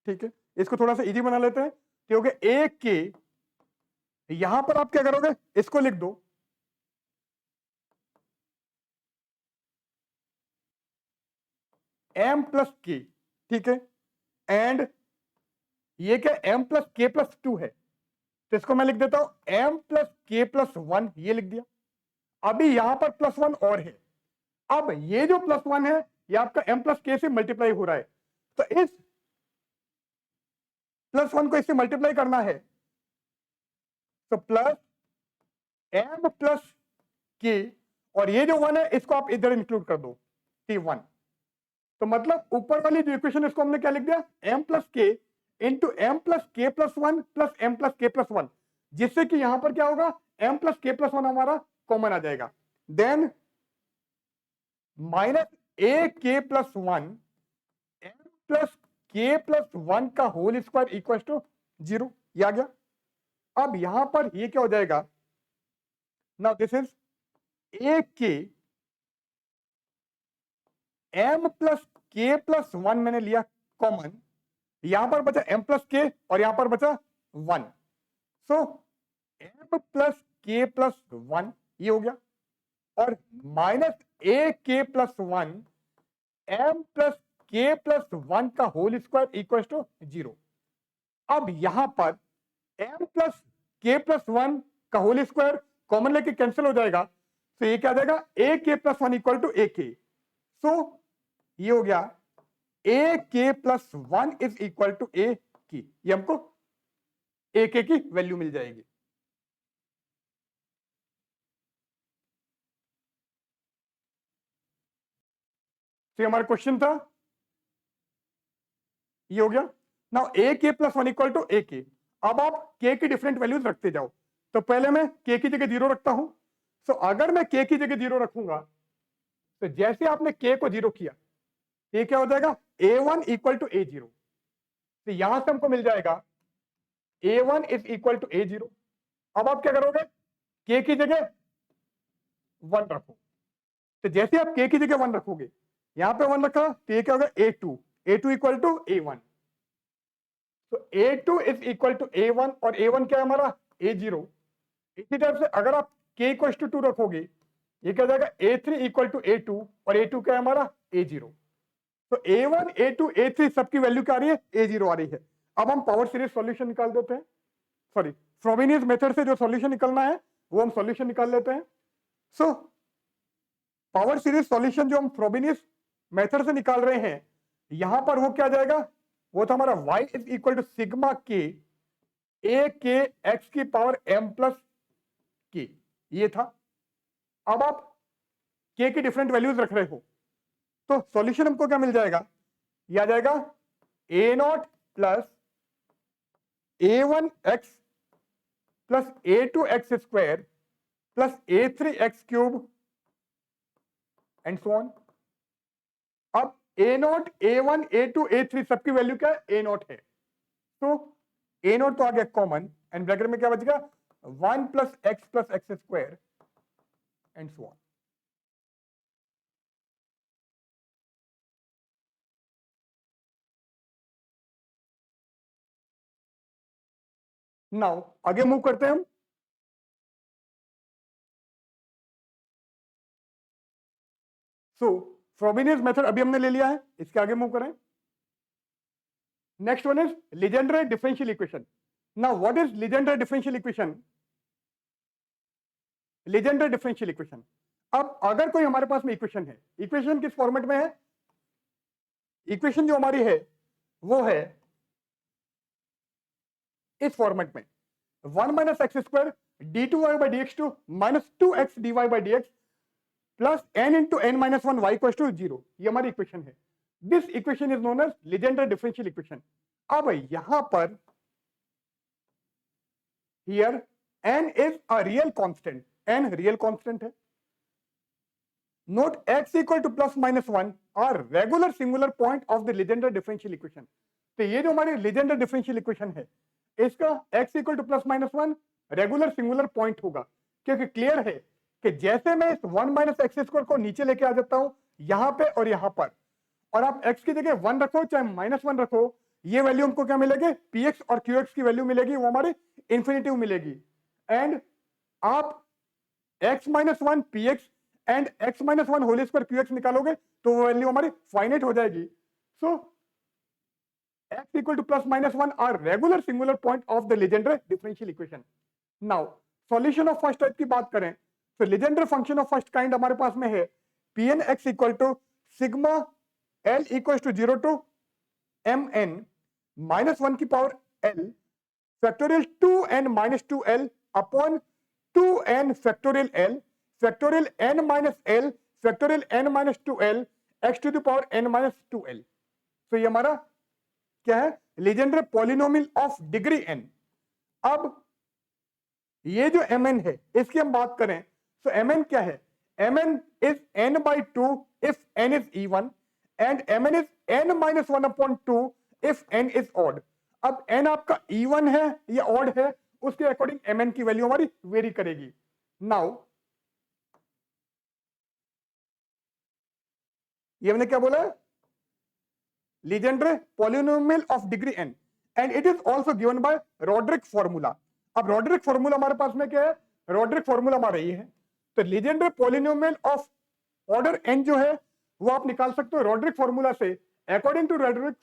[SPEAKER 1] ठीक है। इसको थोड़ा सा इजी बना लेते हैं, क्योंकि a के यहां पर आप क्या करोगे, इसको लिख दो m प्लस k, ठीक है, एंड ये क्या m प्लस k प्लस 2 है, तो इसको मैं लिख देता हूं m प्लस k प्लस 1, ये लिख दिया। अभी यहां पर प्लस 1 और है, अब ये जो प्लस 1 है ये आपका m प्लस k से मल्टीप्लाई हो रहा है, तो इस प्लस 1 को इससे मल्टीप्लाई करना है, तो प्लस m प्लस k और ये जो 1 है इसको आप इधर इंक्लूड कर दो t1, तो मतलब ऊपर वाली जो इक्वेशन इसको हमने क्या लिख दिया, m plus k into m plus k plus 1 plus m plus k plus 1, जिससे कि यहां पर क्या होगा, m प्लस k प्लस 1 हमारा कॉमन आ जाएगा, देन माइनस ए के plus 1 m plus k plus 1 का होल स्क्वायर इक्वल टू 0, ये आ गया। अब यहां पर ये क्या हो जाएगा, नाउ दिस इज ए के m प्लस k प्लस 1 मैंने लिया कॉमन, यहां पर बचा m प्लस k और यहां पर बचा 1, सो m प्लस k प्लस 1 ये हो गया, और माइनस ए के plus 1 m plus k plus 1 का होल स्क्वायर इक्वल टू 0। अब यहां पर m प्लस k प्लस 1 का होल स्क्वायर कॉमन लेके कैंसिल हो जाएगा, तो ये क्या आ जाएगा, a k plus 1 equal to a k, so ये हो गया a k plus 1 is equal to a k, ये हमको a k की वैल्यू मिल जाएगी। तो हमारा क्वेश्चन था, ये हो गया। Now a k plus 1 equal to a k, अब आप k की डिफरेंट वैल्यूज रखते जाओ, तो पहले मैं k की जगह 0 रखता हूं, सो अगर मैं k की जगह 0 रखूंगा तो जैसे आपने k को 0 किया, ये क्या हो जाएगा, a1 इक्वल टू a0, तो यहां से हमको मिल जाएगा a1 is equal to a0। अब आप क्या करोगे, k की जगह 1 रखो, तो जैसे आप k की जगह 1 रखोगे, यहां पे 1 रखा, तो ये क्या होगा, a2 इक्वल टू a1, तो a2 is equal to a1 और a1 क्या है हमारा, a0। इसी तरह से अगर आप k इक्वल टू 2 रखोगे, ये क्या जाएगा a3 इक्वल टू a2, और a2 क्या है हमारा a0। तो a1 a2 a3 सबकी वैल्यू क्या आ रही है a0 आ रही है। अब हम पावर सीरीज सॉल्यूशन निकाल देते हैं, सॉरी फ्रोबिनियस मेथड से जो सॉल्यूशन निकलना है वो हम सॉल्यूशन निकाल लेते हैं। सो पावर सीरीज सॉल्यूशन जो हम फ्रोबिनियस मेथड से निकाल रहे हैं, यहां पर वो क्या जाएगा, वो था हमारा y is equal to sigma k a k x की पावर m प्लस k, ये था। अब आप k की डिफरेंट वैल्यूज रख रहे हो, तो सॉल्यूशन हमको क्या मिल जाएगा, ये आ जाएगा a0 plus a1x plus a2x square plus a3x cube and so on. अब a0 a1 a2 a3 सबकी वैल्यू क्या है a0 है, तो a0 तो आ गया कॉमन, एंड ब्रैकेट में क्या बचेगा 1 plus x square and so on. Now आगे मूव करते हैं हम। सो फ्रोबिनियस मेथड अभी हमने ले लिया है, इसके आगे मूव करें। Next one is Legendre differential equation. Now what is Legendre differential equation? Legendre differential equation, अब अगर कोई हमारे पास में इक्वेशन है, इक्वेशन किस फॉर्मेट में है, इक्वेशन जो हमारी है वो है इस फॉर्मेट में 1 minus x square d two y by d x two minus 2x dy by dx plus n into n minus 1 y equal to 0, ये हमारी इक्वेशन है। This equation is known as Legendre differential equation. अब यहां पर here n is a real constant, n real constant है। Note x equal to plus minus 1 are regular singular point of the Legendre differential equation. तो ये जो हमारी Legendre differential equation है, इसका x equal to plus minus 1 regular singular point होगा, क्योंकि clear है कि जैसे मैं इस 1 माइनस एक्स स्क्वायर को नीचे लेके आ जाता हूं यहां पे और यहां पर, और आप x की जगह 1 रखो चाहे माइनस 1 रखो, ये वैल्यू हमको क्या मिलेगी, px और qx की वैल्यू मिलेगी, वो हमारी इंफिनिटिव मिलेगी। एंड आप x minus 1 px and x minus 1 whole square qx निकालोगे तो वो वैल्यू हमारी फाइनाइट हो जाएगी। So x equal to plus minus 1 are regular singular point of the Legendre differential equation. Now solution of first type की बात करें, तो Legendre function of first kind हमारे पास में है pn x equal to sigma l equal to 0 to mn minus 1 की power l factorial 2n minus 2l upon 2n factorial l factorial n minus l factorial n minus 2l x to the power n minus 2l। तो ये हमारा क्या है, Legendre polynomial of degree n। अब ये जो mn है इसकी हम बात करें, तो mn क्या है, mn is n by 2 if n is even and mn is n minus 1 upon 2 if n is odd। अब n आपका even है या odd है, उसके अकॉर्डिंग mn की वैल्यू हमारी वेरी करेगी। नाउ ये हमने क्या बोला, Legendre polynomial of degree n and it is also given by Rodrick formula. अब रॉड्रिक फॉर्मूला हमारे पास में क्या है, रॉड्रिक फॉर्मूला हमारा ये है, तो Legendre polynomial of order n जो है वो आप निकाल सकते हो रॉड्रिक फॉर्मूला से। According to Rodrigues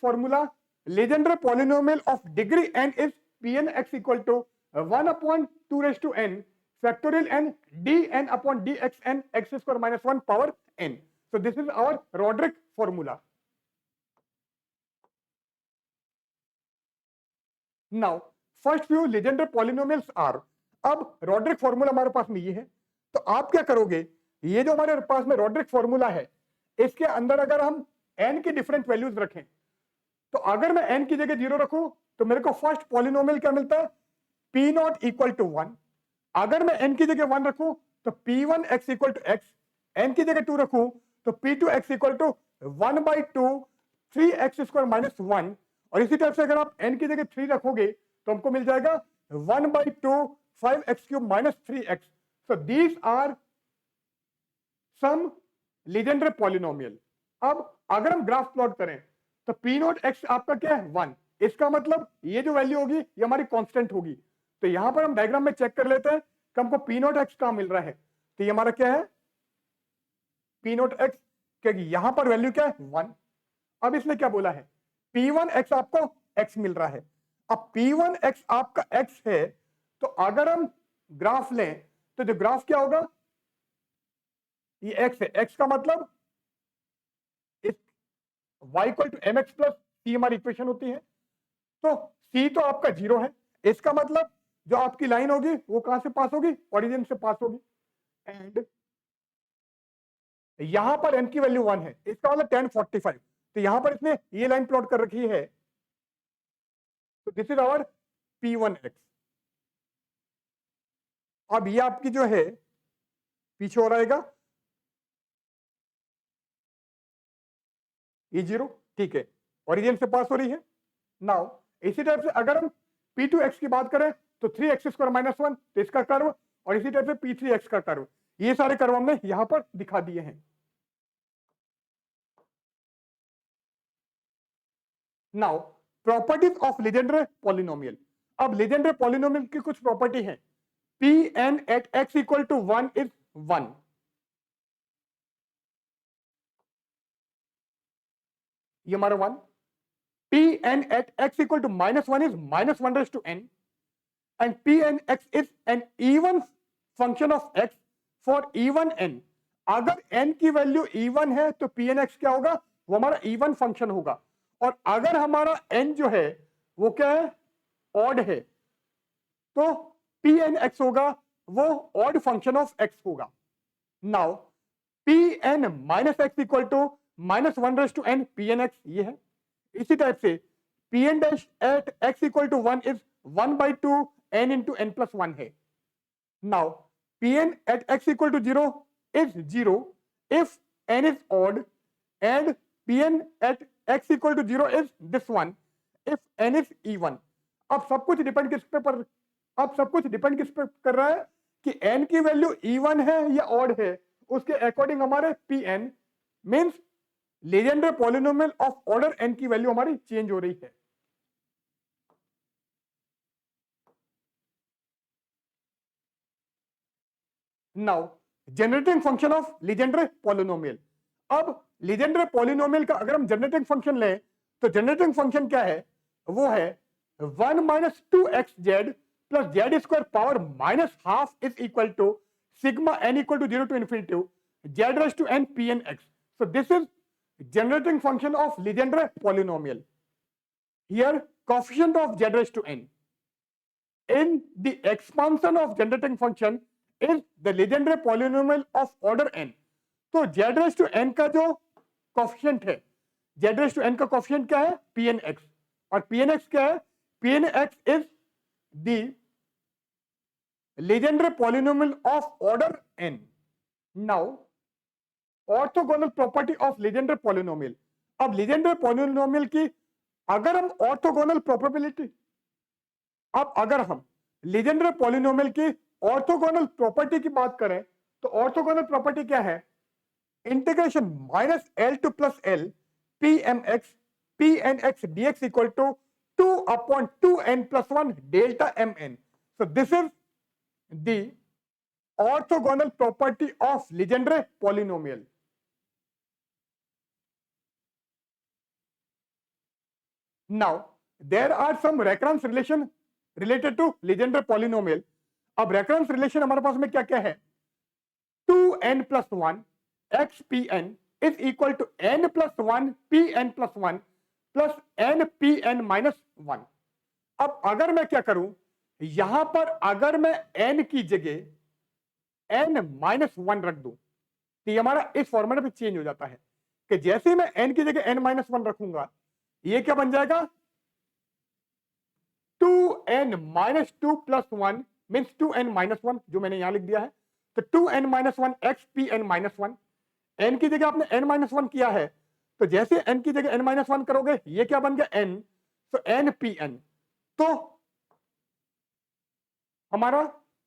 [SPEAKER 1] formula Legendre polynomial of degree n is pn x equal to 1 upon 2 raise to n factorial n dn upon dxn x square minus 1 power n। So this is our Roderick formula. Now first few legendary polynomials are, अब Roderick formula हमारे पास में ये है, तो आप क्या करोगे, ये जो हमारे पास में Roderick formula है इसके अंदर अगर हम n की डिफरेंट वैल्यूज रखें, तो अगर मैं n की जगह 0 रखूं तो मेरे को फर्स्ट पॉलिनोमियल क्या मिलता है, p नॉट इक्वल टू 1। अगर मैं n की जगह 1 रखूं तो p1 x equal to x, n की जगह 2 रखूं तो p2 x equal to 1 by 2 3x square minus 1, और इसी टाइप से अगर आप n की जगह 3 रखोगे तो हमको मिल जाएगा 1 by 2 5x cube minus 3x। So these are some Legendre polynomial. अब अगर हम ग्राफ प्लॉट करें तो p नॉट x आपका क्या है 1, इसका मतलब ये जो वैल्यू होगी ये हमारी कांस्टेंट होगी, तो यहां पर हम डायग्राम में चेक कर लेते हैं कि हमको पी नोट एक्स कहां मिल रहा है। तो ये हमारा क्या है, पी नोट एक्स, क्योंकि यहां पर वैल्यू क्या है 1। अब इसने क्या बोला है, P1 x आपको x मिल रहा है। अब P1 x आपका x है, तो अगर हम ग्राफ लें तो जो ग्राफ क्या होगा, ये x है, x का मतलब इस y equal to mx plus c हमारी इक्वेशन होती है। तो c तो आपका 0 है, इसका मतलब जो आपकी लाइन होगी वो कहां से पास होगी, ओरिजिन से पास होगी। एंड यहां पर n की वैल्यू 1 है, इसका मतलब 1045। तो यहां पर इसने ये लाइन प्लॉट कर रखी है, तो दिस इज आवर P1x। अब ये आपकी जो है पीछे हो रहेगा ये 0, ठीक है, ओरिजिन से पास हो रही है। नाउ इसी टाइप से अगर हम P2x की बात करें तो 3x² - 1, तो इसका कर्व, और इसी टाइप से P3x का कर्व, ये सारे कर्व हमने यहां पर दिखा दिए हैं। Now properties of Legendre polynomial. अब लीजेंड्रे पॉलिनोमियल की कुछ प्रॉपर्टी है। Pn at x equal to 1 is 1, ये हमारा 1। Pn at x equal to -1 is -1 raised to n, and Pnx is an even function of x for even n। अगर n की value even है तो Pnx क्या होगा, वो हमारा even फंक्शन होगा। और अगर हमारा n जो है वो क्या है, ऑड है, तो Pnx होगा वो ऑड फंक्शन ऑफ x होगा। Now Pn minus x equal to -1 raised to n, Pnx ये है। इसी टाइप से Pn dash at x equal to 1 is 1/2 n into n plus 1 है। Now Pn at x equal to 0 is 0 if n is odd, and Pn at x equal to 0 is this one if n is even। अब सब कुछ depend किस पे पर, अब सब कुछ डिपेंड किस पे कर रहा है कि n की वैल्यू even है या odd है, उसके अकॉर्डिंग हमारे Pn means Legendre polynomial of order n की वैल्यू हमारी चेंज हो रही है। Now generating function of Legendre polynomial. अब लीजेंड्रे पॉलिनोमियल का अगर हम जनरेटिंग फंक्शन लें तो जनरेटिंग फंक्शन क्या है, वो है 1 - 2xz plus z² power -½ is equal to sigma n equal to 0 to infinity z raised to n Pnx। so this is generating function of Legendre polynomial। here coefficient of z raised to n in the expansion of generating function is the Legendre polynomial of order n। तो z raised to n का जो coefficient है, z raised to n का coefficient क्या है, Pnx, और Pnx क्या है, Pnx is the Legendre polynomial of order n। now orthogonal property of Legendre polynomial. अब लीजेंड्रे पॉलिनोमियल की अगर हम ऑर्थोगोनल प्रोबेबिलिटी, अब अगर हम लीजेंड्रे पॉलिनोमियल की ऑर्थोगोनल प्रॉपर्टी की बात करें तो ऑर्थोगोनल प्रॉपर्टी क्या है, integration -L to +L Pmx Pnx dx equal to 2/2n + 1 delta mn। so this is the orthogonal property of Legendre polynomial। now there are some recurrence relation related to Legendre polynomial। अब recurrence relation हमारे पास में क्या क्या है, 2n + 1 x Pn is equal to n + 1 Pn + 1 plus n Pn - 1। अब अगर मैं क्या करूं, यहां पर अगर मैं n की जगह n - 1 रख दूं तो ये हमारा इस फॉर्मेट में चेंज हो जाता है कि जैसे मैं n की जगह n - 1 रखूंगा, ये क्या बन जाएगा, 2n - 2 + 1 मींस 2n - 1, जो मैंने यहां लिख दिया है। तो 2n - 1 x Pn - 1, n की जगह आपने n - 1 किया है, तो जैसे n की जगह n - 1 करोगे ये क्या बन गया n, तो n Pn। तो हमारा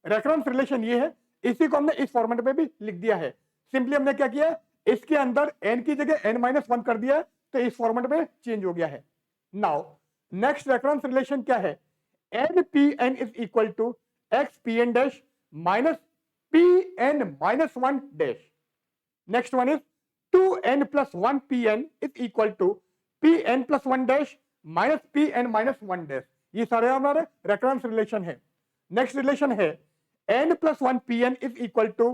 [SPEAKER 1] रेफरेंस रिलेशन ये है, इसी को हमने इस फॉर्मेट में भी लिख दिया है। सिंपली हमने क्या किया, इसके अंदर n की जगह n - 1 कर दिया है, तो इस फॉर्मेट में चेंज हो गया है। नाउ नेक्स्ट रेफरेंस रिलेशन क्या है, n p n is equal to x p n dash minus p n minus one dash. Next one is 2n plus 1 pn is equal to pn plus 1 dash minus pn minus 1 dash. ये सारे हमारे recurrence relation है. Next relation है n plus 1 pn is equal to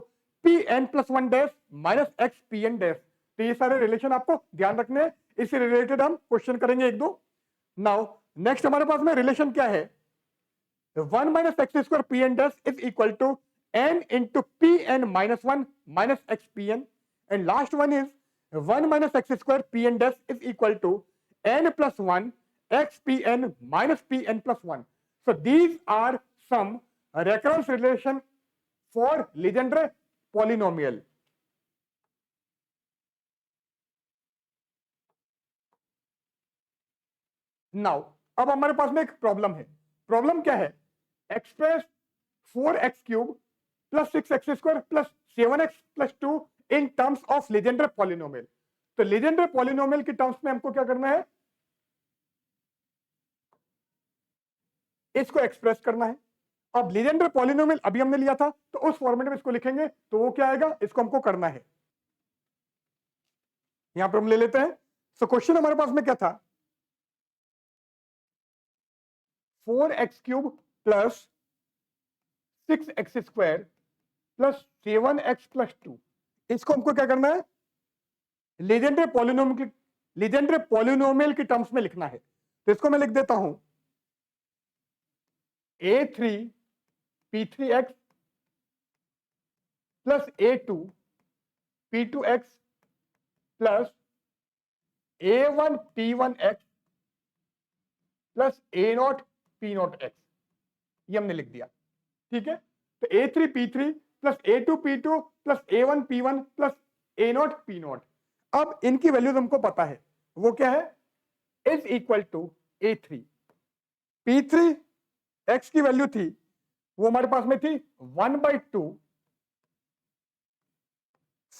[SPEAKER 1] pn plus 1 dash minus x pn dash. तो ये सारे relation आपको ध्यान रखने हैं. इससे रिलेटेड हम क्वेश्चन करेंगे एक दो. नाउ नेक्स्ट हमारे पास में रिलेशन क्या है? 1 minus x square pn dash is equal to n into pn minus 1 minus x pn. And last one is 1 minus x square pn dash is equal to n plus 1 x pn minus pn plus 1. So these are some recurrence relation for Legendre polynomial. Now अब हमारे पास में एक problem है. Problem क्या है? Express 4x cube plus 6x square plus 7x plus 2 in terms of Legender polynomial. तो Legender polynomial के टर्म्स में हमको क्या करना है? इसको एक्सप्रेस करना है. अब लीजेंडर पॉलिनोमियल अभी हमने लिया था, तो उस फॉर्मेट में इसको लिखेंगे तो वो क्या आएगा? इसको हमको करना है. यहां पर हम ले लेते हैं. सो क्वेश्चन हमारे पास में क्या था? 4x cube plus 6x square plus 7x plus 2. इसको हमको क्या करना है? लीजेंडर पॉलिनोमियल के टर्म्स में लिखना है. तो इसको मैं लिख देता हूं a3 p3x plus a2 p2x plus a1 p1x plus a0 p0x. ये हमने लिख दिया. ठीक है. तो a3 p3 plus a2 p2 plus a1 p1 plus a0 p0. अब इनकी वैल्यूज हमको पता है. वो क्या है? Is equal to a3 p3 x की वैल्यू थी, वो हमारे पास में थी 1/2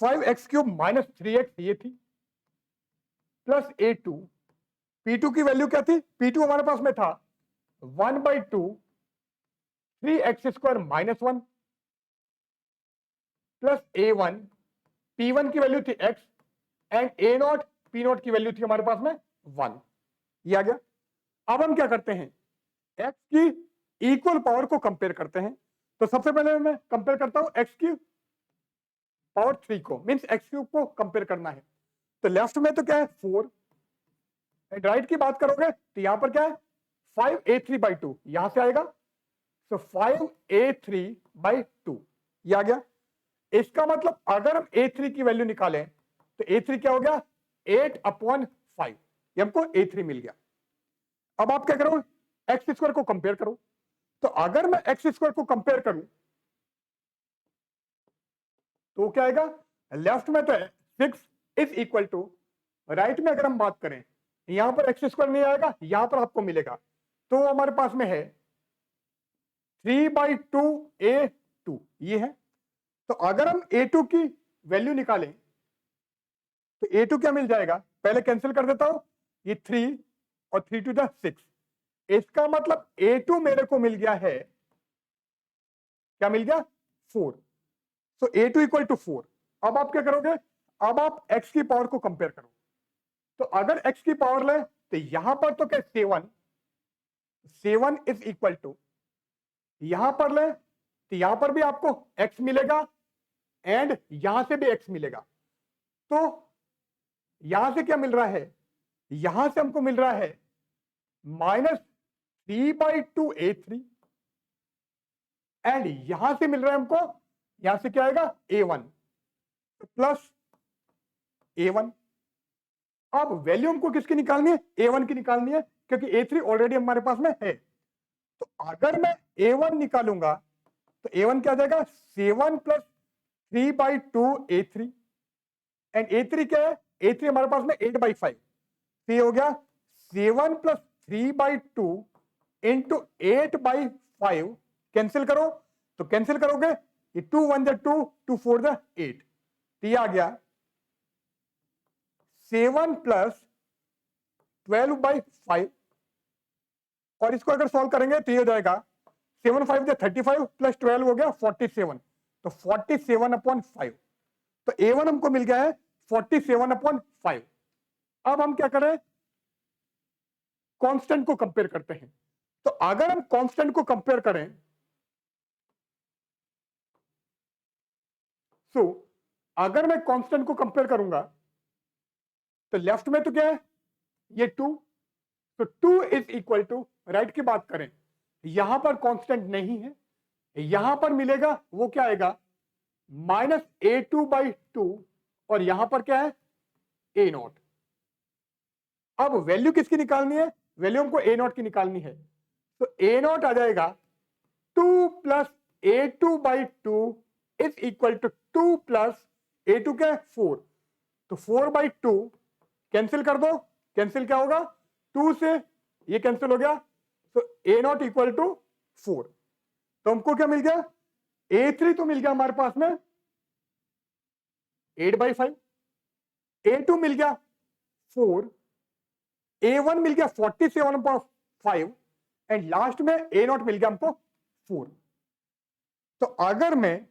[SPEAKER 1] 5x क्यूब माइनस 3x ये थी, प्लस a2 p2 की वैल्यू क्या थी? p2 हमारे पास में था 1/2 3x square minus 1 plus a1 p1 की वैल्यू थी x एंड a0 p0 की वैल्यू थी हमारे पास में 1. ये आ गया. अब हम क्या करते हैं? x की इक्वल पावर को कंपेयर करते हैं. तो सबसे पहले मैं कंपेयर करता हूं x की पावर 3 को, मींस x क्यूब को कंपेयर करना है. तो लेफ्ट में तो क्या है? 4 एंड राइट की बात करोगे तो यहां पर क्या है? 5a3/2 यहां से आएगा. तो 5a3/2 ये आ गया. इसका मतलब अगर हम a3 की वैल्यू निकालें तो a3 क्या हो गया? 8/5. ये हमको a3 मिल गया. अब आप क्या करो? एक्स स्क्वायर को कंपेयर करो. तो अगर मैं एक्स स्क्वायर को कंपेयर करूं तो क्या आएगा? लेफ्ट में तो है 6 इज इक्वल टू, राइट में अगर हम बात करें यहां पर एक्स स्क्वायर नहीं आएगा, यहां पर आपको मिलेगा. तो हमारे पास में है 3/2a2 ये है. तो अगर हम a2 की वैल्यू निकालें तो a2 क्या मिल जाएगा? पहले कैंसिल कर देता हूं. ये 3 और 3 टू द 6. इसका मतलब a2 मेरे को मिल गया है, क्या मिल गया? 4. सो a2 इक्वल टू 4. अब आप क्या करोगे? अब आप x की पावर को कंपेयर करो. तो अगर x की पावर ले तो यहां पर तो क्या? 7 इज इक्वल टू, यहां पर ले तो यहां पर भी आपको x मिलेगा एंड यहां से भी x मिलेगा. तो यहां से क्या मिल रहा है? यहां से हमको मिल रहा है -3/2a3 एंड यहां से मिल रहा है हमको, यहां से क्या आएगा? a1 plus a1. अब वैल्यू हमको किसकी निकालनी है? a1 की निकालनी है, क्योंकि a3 ऑलरेडी हमारे पास में है. तो अगर मैं a1 निकालूंगा तो a1 क्या आ जाएगा? 7 प्लस 3/2a3 एंड a3 क्या है? a3 हमारे पास में 8/5. तो ये हो गया 7 प्लस 3/2 इंटू 8/5. कैंसिल करो तो कैंसिल करोगे ये 2 1 2 2 4 8. तो ये आ गया 7 प्लस 12/5 और इसको अगर सॉल्व करेंगे तो ये हो जाएगा 7 5 35 प्लस 12 हो गया 47, तो 47/5। तो A1 हमको मिल गया है 47/5। अब हम क्या करें, कांस्टेंट को कंपेयर करते हैं। तो अगर हम कांस्टेंट को कंपेयर करें, सो अगर मैं कांस्टेंट को कंपेयर करूंगा तो लेफ्ट में तो क्या है, ये 2, तो 2 इज इक्वल टू, राइट की बात करें यहां पर कांस्टेंट नहीं है, यहां पर मिलेगा वो क्या आएगा -A2/2, और यहां पर क्या है A0। अब वैल्यू किसकी निकालनी है, वैल्यू हमको A0 की निकालनी है, तो A0 आ जाएगा 2 + A2/2 is equal to 2 + A2 क्या है 4, तो 4/2 कैंसिल कर दो, कैंसिल क्या होगा 2 से ये कैंसिल हो गया, तो A0 इक्वल टू 4। तो हमको क्या मिल गया, A3 तो मिल गया हमारे पास में 8/5, A2 मिल गया 4, A1 मिल गया 47/5 एंड लास्ट में A0 मिल गया हमको 4। तो अगर मैं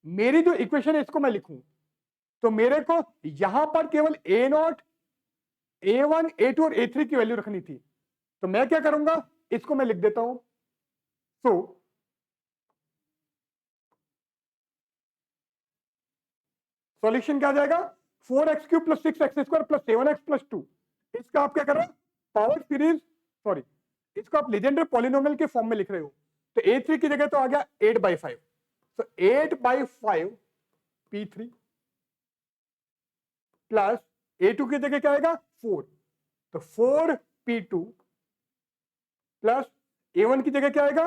[SPEAKER 1] मेरी जो इक्वेशन है इसको मैं लिखूं तो मेरे को यहां पर केवल A0, A1, A2 और A3 की वैल्यू रखनी थी, तो मैं क्या करूंगा इसको मैं लिख देता हूं। सो सॉल्यूशन क्या आ जाएगा 4x³ + 6x² + 7x + 2। इसका आप क्या कर रहे हो पावर सीरीज, सॉरी इसको आप लीजेंडर पॉलिनोमियल के फॉर्म में लिख रहे हो, तो A3 की जगह तो आ गया 8/5, तो 8/5 P3 प्लस A2 की जगह क्या आएगा 4, तो 4 P2 प्लस A1 की जगह क्या आएगा,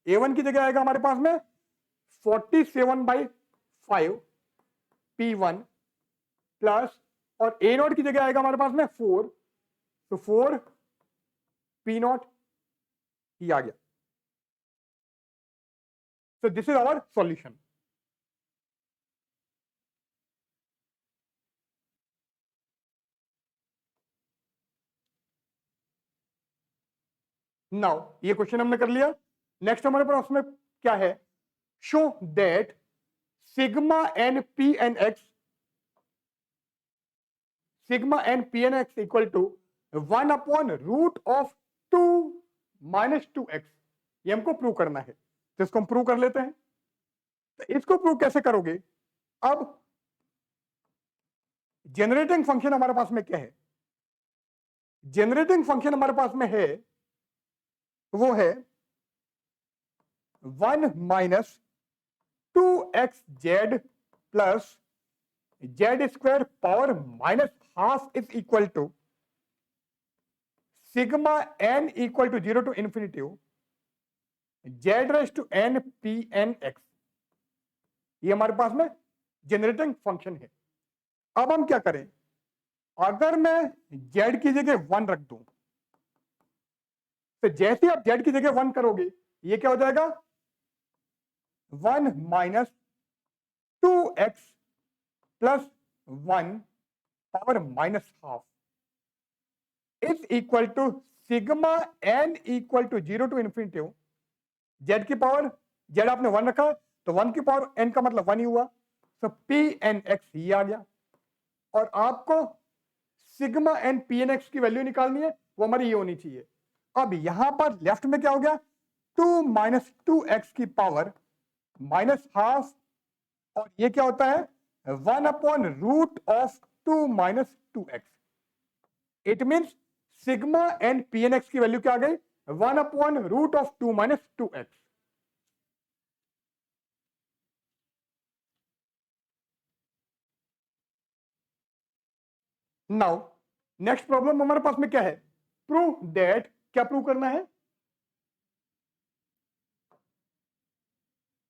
[SPEAKER 1] A1 की जगह आएगा हमारे पास में 47/5 P1 प्लस, और A0 की जगह आएगा हमारे पास में 4, तो 4 P0 ही आ गया। So this is our solution. Now ये क्वेश्चन हमने कर लिया। नेक्स्ट हमारे पास उसमें क्या है, show that sigma n p n x equal to 1/√2 - 2x। ये हमको प्रूव करना है, तो इसको हम प्रूव कर लेते हैं। तो इसको प्रूव कैसे करोगे, अब जनरेटिंग फंक्शन हमारे पास में क्या है, जनरेटिंग फंक्शन हमारे पास में है वो है 1 - 2xz plus z² power -½ is equal to sigma n equal to 0 to infinity z⁻n(Pn(x)। ये हमारे पास में जनरेटिंग फंक्शन है। अब हम क्या करें, अगर मैं z की जगह 1 रख दूं, तो जैसे आप z की जगह 1 करोगे ये क्या हो जाएगा 1 - 2x + 1 power -½ is equal to sigma n equal to 0 to infinity z की पावर, z आपने 1 रखा तो 1 की पावर n का मतलब 1 ही हुआ, तो Pnx ही आ गया। और आपको सिग्मा n Pnx की वैल्यू निकालनी है, वो हमारी ये होनी चाहिए। अब यहां पर लेफ्ट में क्या हो गया 2 - 2x की पावर -½ और ये क्या होता है 1/√2 - 2x। It means sigma n Pnx की वैल्यू क्या आ गई 1/√2 - 2x। नाउ नेक्स्ट प्रॉब्लम हमारे पास में क्या है, प्रूव दैट, क्या प्रूव करना है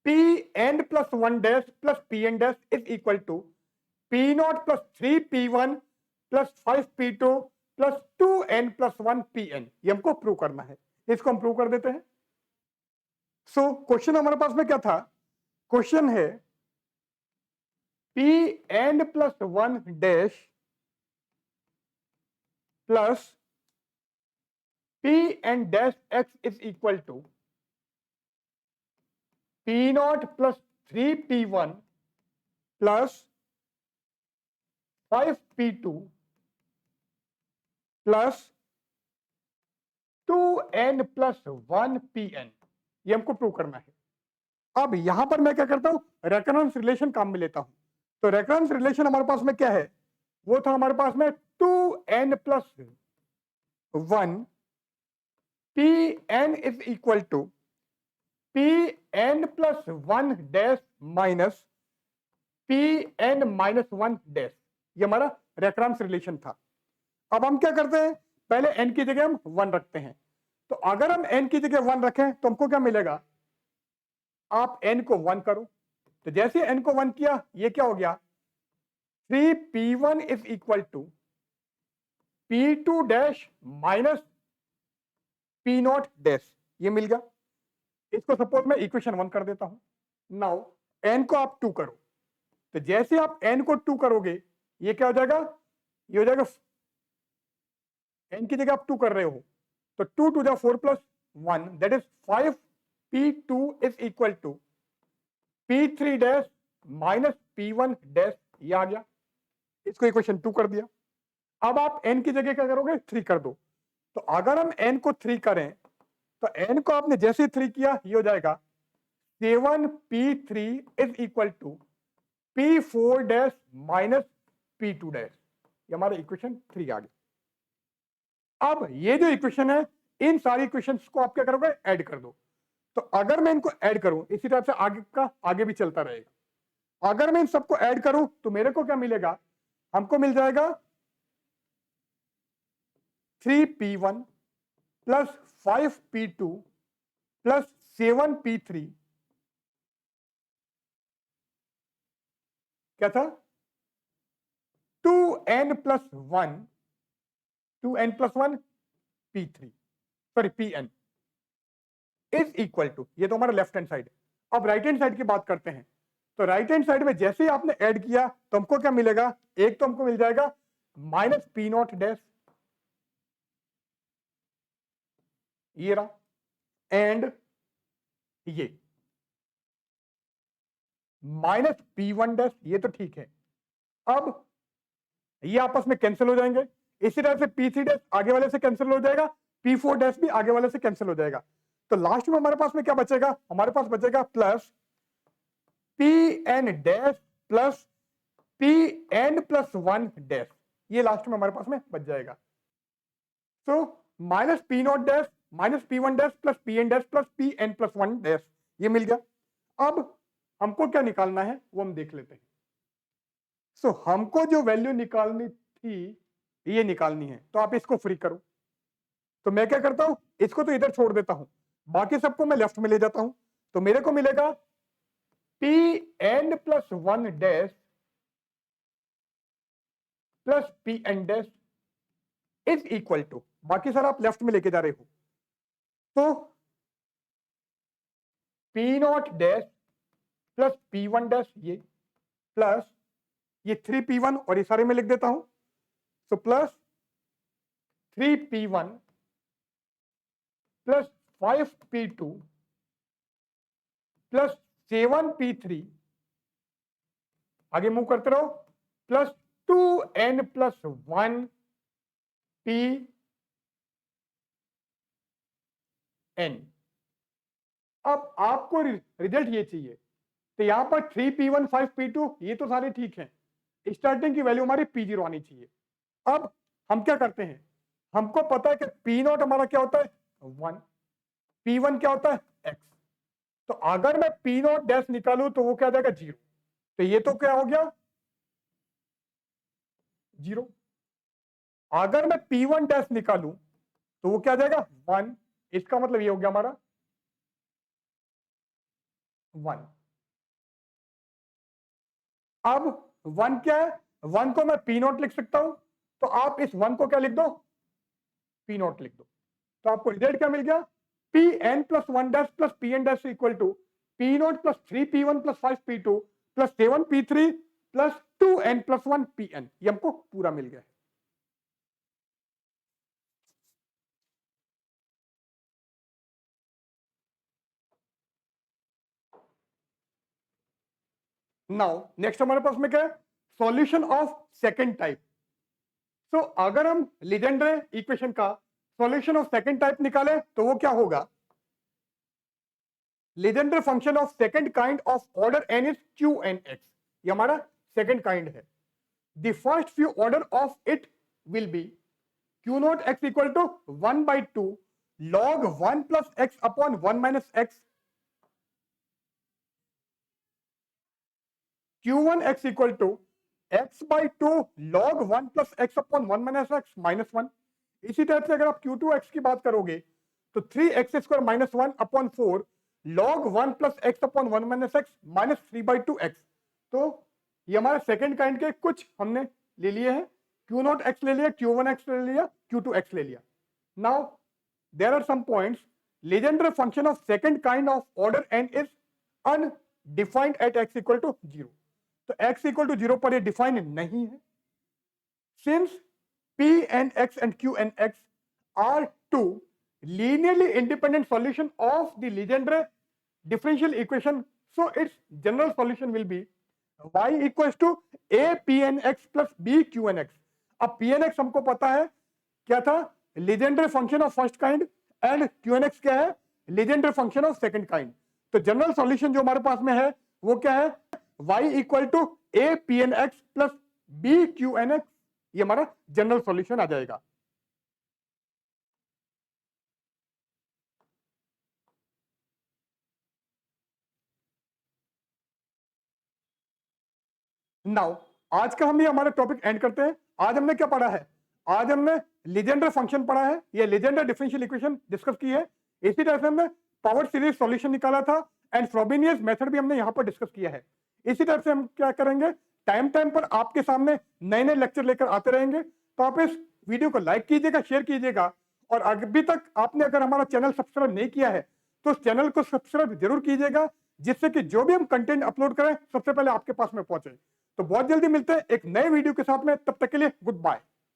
[SPEAKER 1] Pn + 1 dash plus Pn dash is equal to P0 + 3P1 + 5P2 + 2n + 1 Pn। ये हमको प्रूव करना है, इसको हम प्रूव कर देते हैं। सो क्वेश्चन हमारे पास में क्या था, क्वेश्चन है Pn + 1 dash plus P n dash x is equal to P naught plus 3P1 plus 5P2 plus 2n plus 1Pn, ये हमको प्रूव करना है। अब यहां पर मैं क्या करता हूं, रेकरेंस रिलेशन काम में लेता हूं। तो रेकरेंस रिलेशन हमारे पास में क्या है, वो था हमारे पास में 2n plus 1 Pn is equal to Pn plus 1 dash minus Pn minus 1 dash, ये हमारा रेकरेंस रिलेशन था। अब हम क्या करते हैं, पहले n की जगह हम 1 रखते हैं। तो अगर हम n की जगह 1 रखें तो हमको क्या मिलेगा, आप n को 1 करो, तो जैसे n को 1 किया, ये क्या हो गया, 3P1 is equal to P2 dash minus P not dash, ये मिल गया। इसको सपोज मैं इक्वेशन 1 कर देता हूं। नाउ n को आप 2 करो, तो जैसे आप n को 2 करोगे, ये क्या हो जाएगा, ये हो जाएगा, n की जगह आप 2 कर रहे हो, तो 2 to the 4 plus 1 that is 5P2 is equal to P3 dash minus P1 dash, ये आ गया। इसको इक्वेशन 2 कर दिया। अब आप n की जगह क्या करोगे, 3 कर दो। तो अगर हम n को 3 करें, तो n को आपने जैसे 3 किया, ये हो जाएगा 7P3 is equal to P4 dash minus P2 dash, ये हमारा इक्वेशन 3 आ गया। अब ये जो इक्वेशन है, इन सारी इक्वेशंस को आप क्या करोगे, ऐड कर दो। तो अगर मैं इनको ऐड करूं, इसी तरह से आगे का आगे भी चलता रहेगा। अगर मैं इन सबको ऐड करूं तो मेरे को क्या मिलेगा, हमको मिल जाएगा 3P1 plus 5P2 plus 7P3, क्या था, 2n plus 1 2n plus 1 P3 sorry Pn is equal to, ये तो हमारा लेफ्ट हैंड साइड है। अब राइट हैंड साइड की बात करते हैं। तो राइट हैंड साइड में जैसे ही आपने ऐड किया, तो हमको क्या मिलेगा, एक तो हमको मिल जाएगा माइनस P नॉट डैश, ये रहा, एंड ये माइनस P1 डैश, ये तो ठीक है। अब ये आपस में कैंसिल हो जाएंगे, इसी तरह से P3 डैश आगे वाले से कैंसिल हो जाएगा, P4 डैश भी आगे वाले से कैंसिल हो जाएगा। तो लास्ट में हमारे पास में क्या बचेगा, हमारे पास बचेगा plus Pn dash plus Pn plus 1 dash, ये लास्ट में हमारे पास में बच जाएगा। So minus P not dash minus P1 dash plus Pn dash plus Pn plus 1 dash, ये मिल गया। अब हमको क्या निकालना है वो हम देख लेते हैं। सो हमको जो वैल्यू निकालनी थी, ये निकालनी है, तो आप इसको फ्री करो। तो मैं क्या करता हूं, इसको तो इधर छोड़ देता हूं, बाकी सबको मैं लेफ्ट में ले जाता हूं। तो मेरे को मिलेगा Pn plus 1 dash plus Pn dash is equal to, बाकी सारा आप लेफ्ट में लेके जा रहे हो, तो P not dash plus P1 dash, ये प्लस ये 3P1 और ये सारे में लिख देता हूं, तो plus 3P1 plus 5P2 plus 7P3, आगे मूव करते रहो, प्लस 2n प्लस 1 Pn। अब आपको रिजल्ट ये चाहिए, तो यहां पर 3P1 5P2 ये तो सारे ठीक हैं, स्टार्टिंग की वैल्यू हमारी P0 आनी चाहिए। अब हम क्या करते हैं, हमको पता है कि P नॉट हमारा क्या होता है 1, P1 क्या होता है x। तो अगर मैं P नॉट डैश निकालूं तो वो क्या आ जाएगा 0, तो ये तो क्या हो गया 0। अगर मैं P1 डैश निकालूं तो वो क्या आ जाएगा 1, इसका मतलब ये हो गया हमारा 1। अब 1 क्या है, 1 को मैं P नॉट लिख सकता हूं, तो आप इस 1 को क्या लिख दो, P नॉट लिख दो। तो आपको रिजल्ट क्या मिल गया, Pn plus 1 dash plus Pn dash equal to P not plus 3P1 plus 5P2 plus 7P3 plus 2n plus 1 Pn, ये हमको पूरा मिल गया है। नाउ नेक्स्ट हमारे पास में क्या है, solution of second type. So अगर हम लीजेंड्रे इक्वेशन का सॉल्यूशन ऑफ सेकंड टाइप निकाले तो वो क्या होगा, Legendre function of second kind of order n is Qnx, ये हमारा सेकंड काइंड है। The first few order of it will be Q naught x equal to 1/2 log 1 plus x upon 1 minus x, Q1 x equal to x/2 log 1 plus x upon 1 minus x minus 1। इसी type से अगर आप Q2 x की बात करोगे तो 3x square minus 1 upon 4 log 1 plus x upon 1 minus x minus 3/2x। तो ये हमारे सेकेंड काइंड के कुछ हमने ले लिए हैं, Q नॉट x ले लिया, Q1 x ले लिया, Q2 x ले लिया। Now there are some points, Legendre function of second kind of order n is undefined at x equal to 0। तो x इक्वल टू 0 पर ये डिफाइन नहीं है। Since Pnx and Qnx are two linearly independent solution of the Legendre differential equation, so its general solution will be y equals to a Pnx plus b Qnx। अब Pnx हमको पता है क्या था, Legendre function of first kind, and Qnx क्या है, Legendre function of second kind. तो general solution जो हमारे पास में है वो क्या है, y equal to a Pnx plus b Qnx, ये हमारा जनरल सॉल्यूशन आ जाएगा। नाउ आज का हम ये हमारा टॉपिक एंड करते हैं। आज हमने क्या पढ़ा है, आज हमने लीजेंडर फंक्शन पढ़ा है, ये लीजेंडर डिफरेंशियल इक्वेशन डिस्कस की है। इसी तरह से हमने पावर सीरीज सॉल्यूशन निकाला था, एंड फ्रोबिनियस मेथड भी हमने यहाँ पर डिस्कस किया है। इसी तरह से हम क्या करेंगे, टाइम टाइम पर आपके सामने नए नए लेक्चर लेकर आते रहेंगे। तो आप इस वीडियो को लाइक कीजिएगा, शेयर कीजिएगा, और अभी तक आपने अगर हमारा चैनल सब्सक्राइब नहीं किया है तो उस चैनल को सब्सक्राइब जरूर कीजिएगा, जिससे कि जो भी हम कंटेंट अपलोड करें सबसे पहले आपके पास में पहुंचे। तो बहुत जल्दी मिलते हैं एक नए वीडियो के साथ में, तब तक के लिए गुड बाय।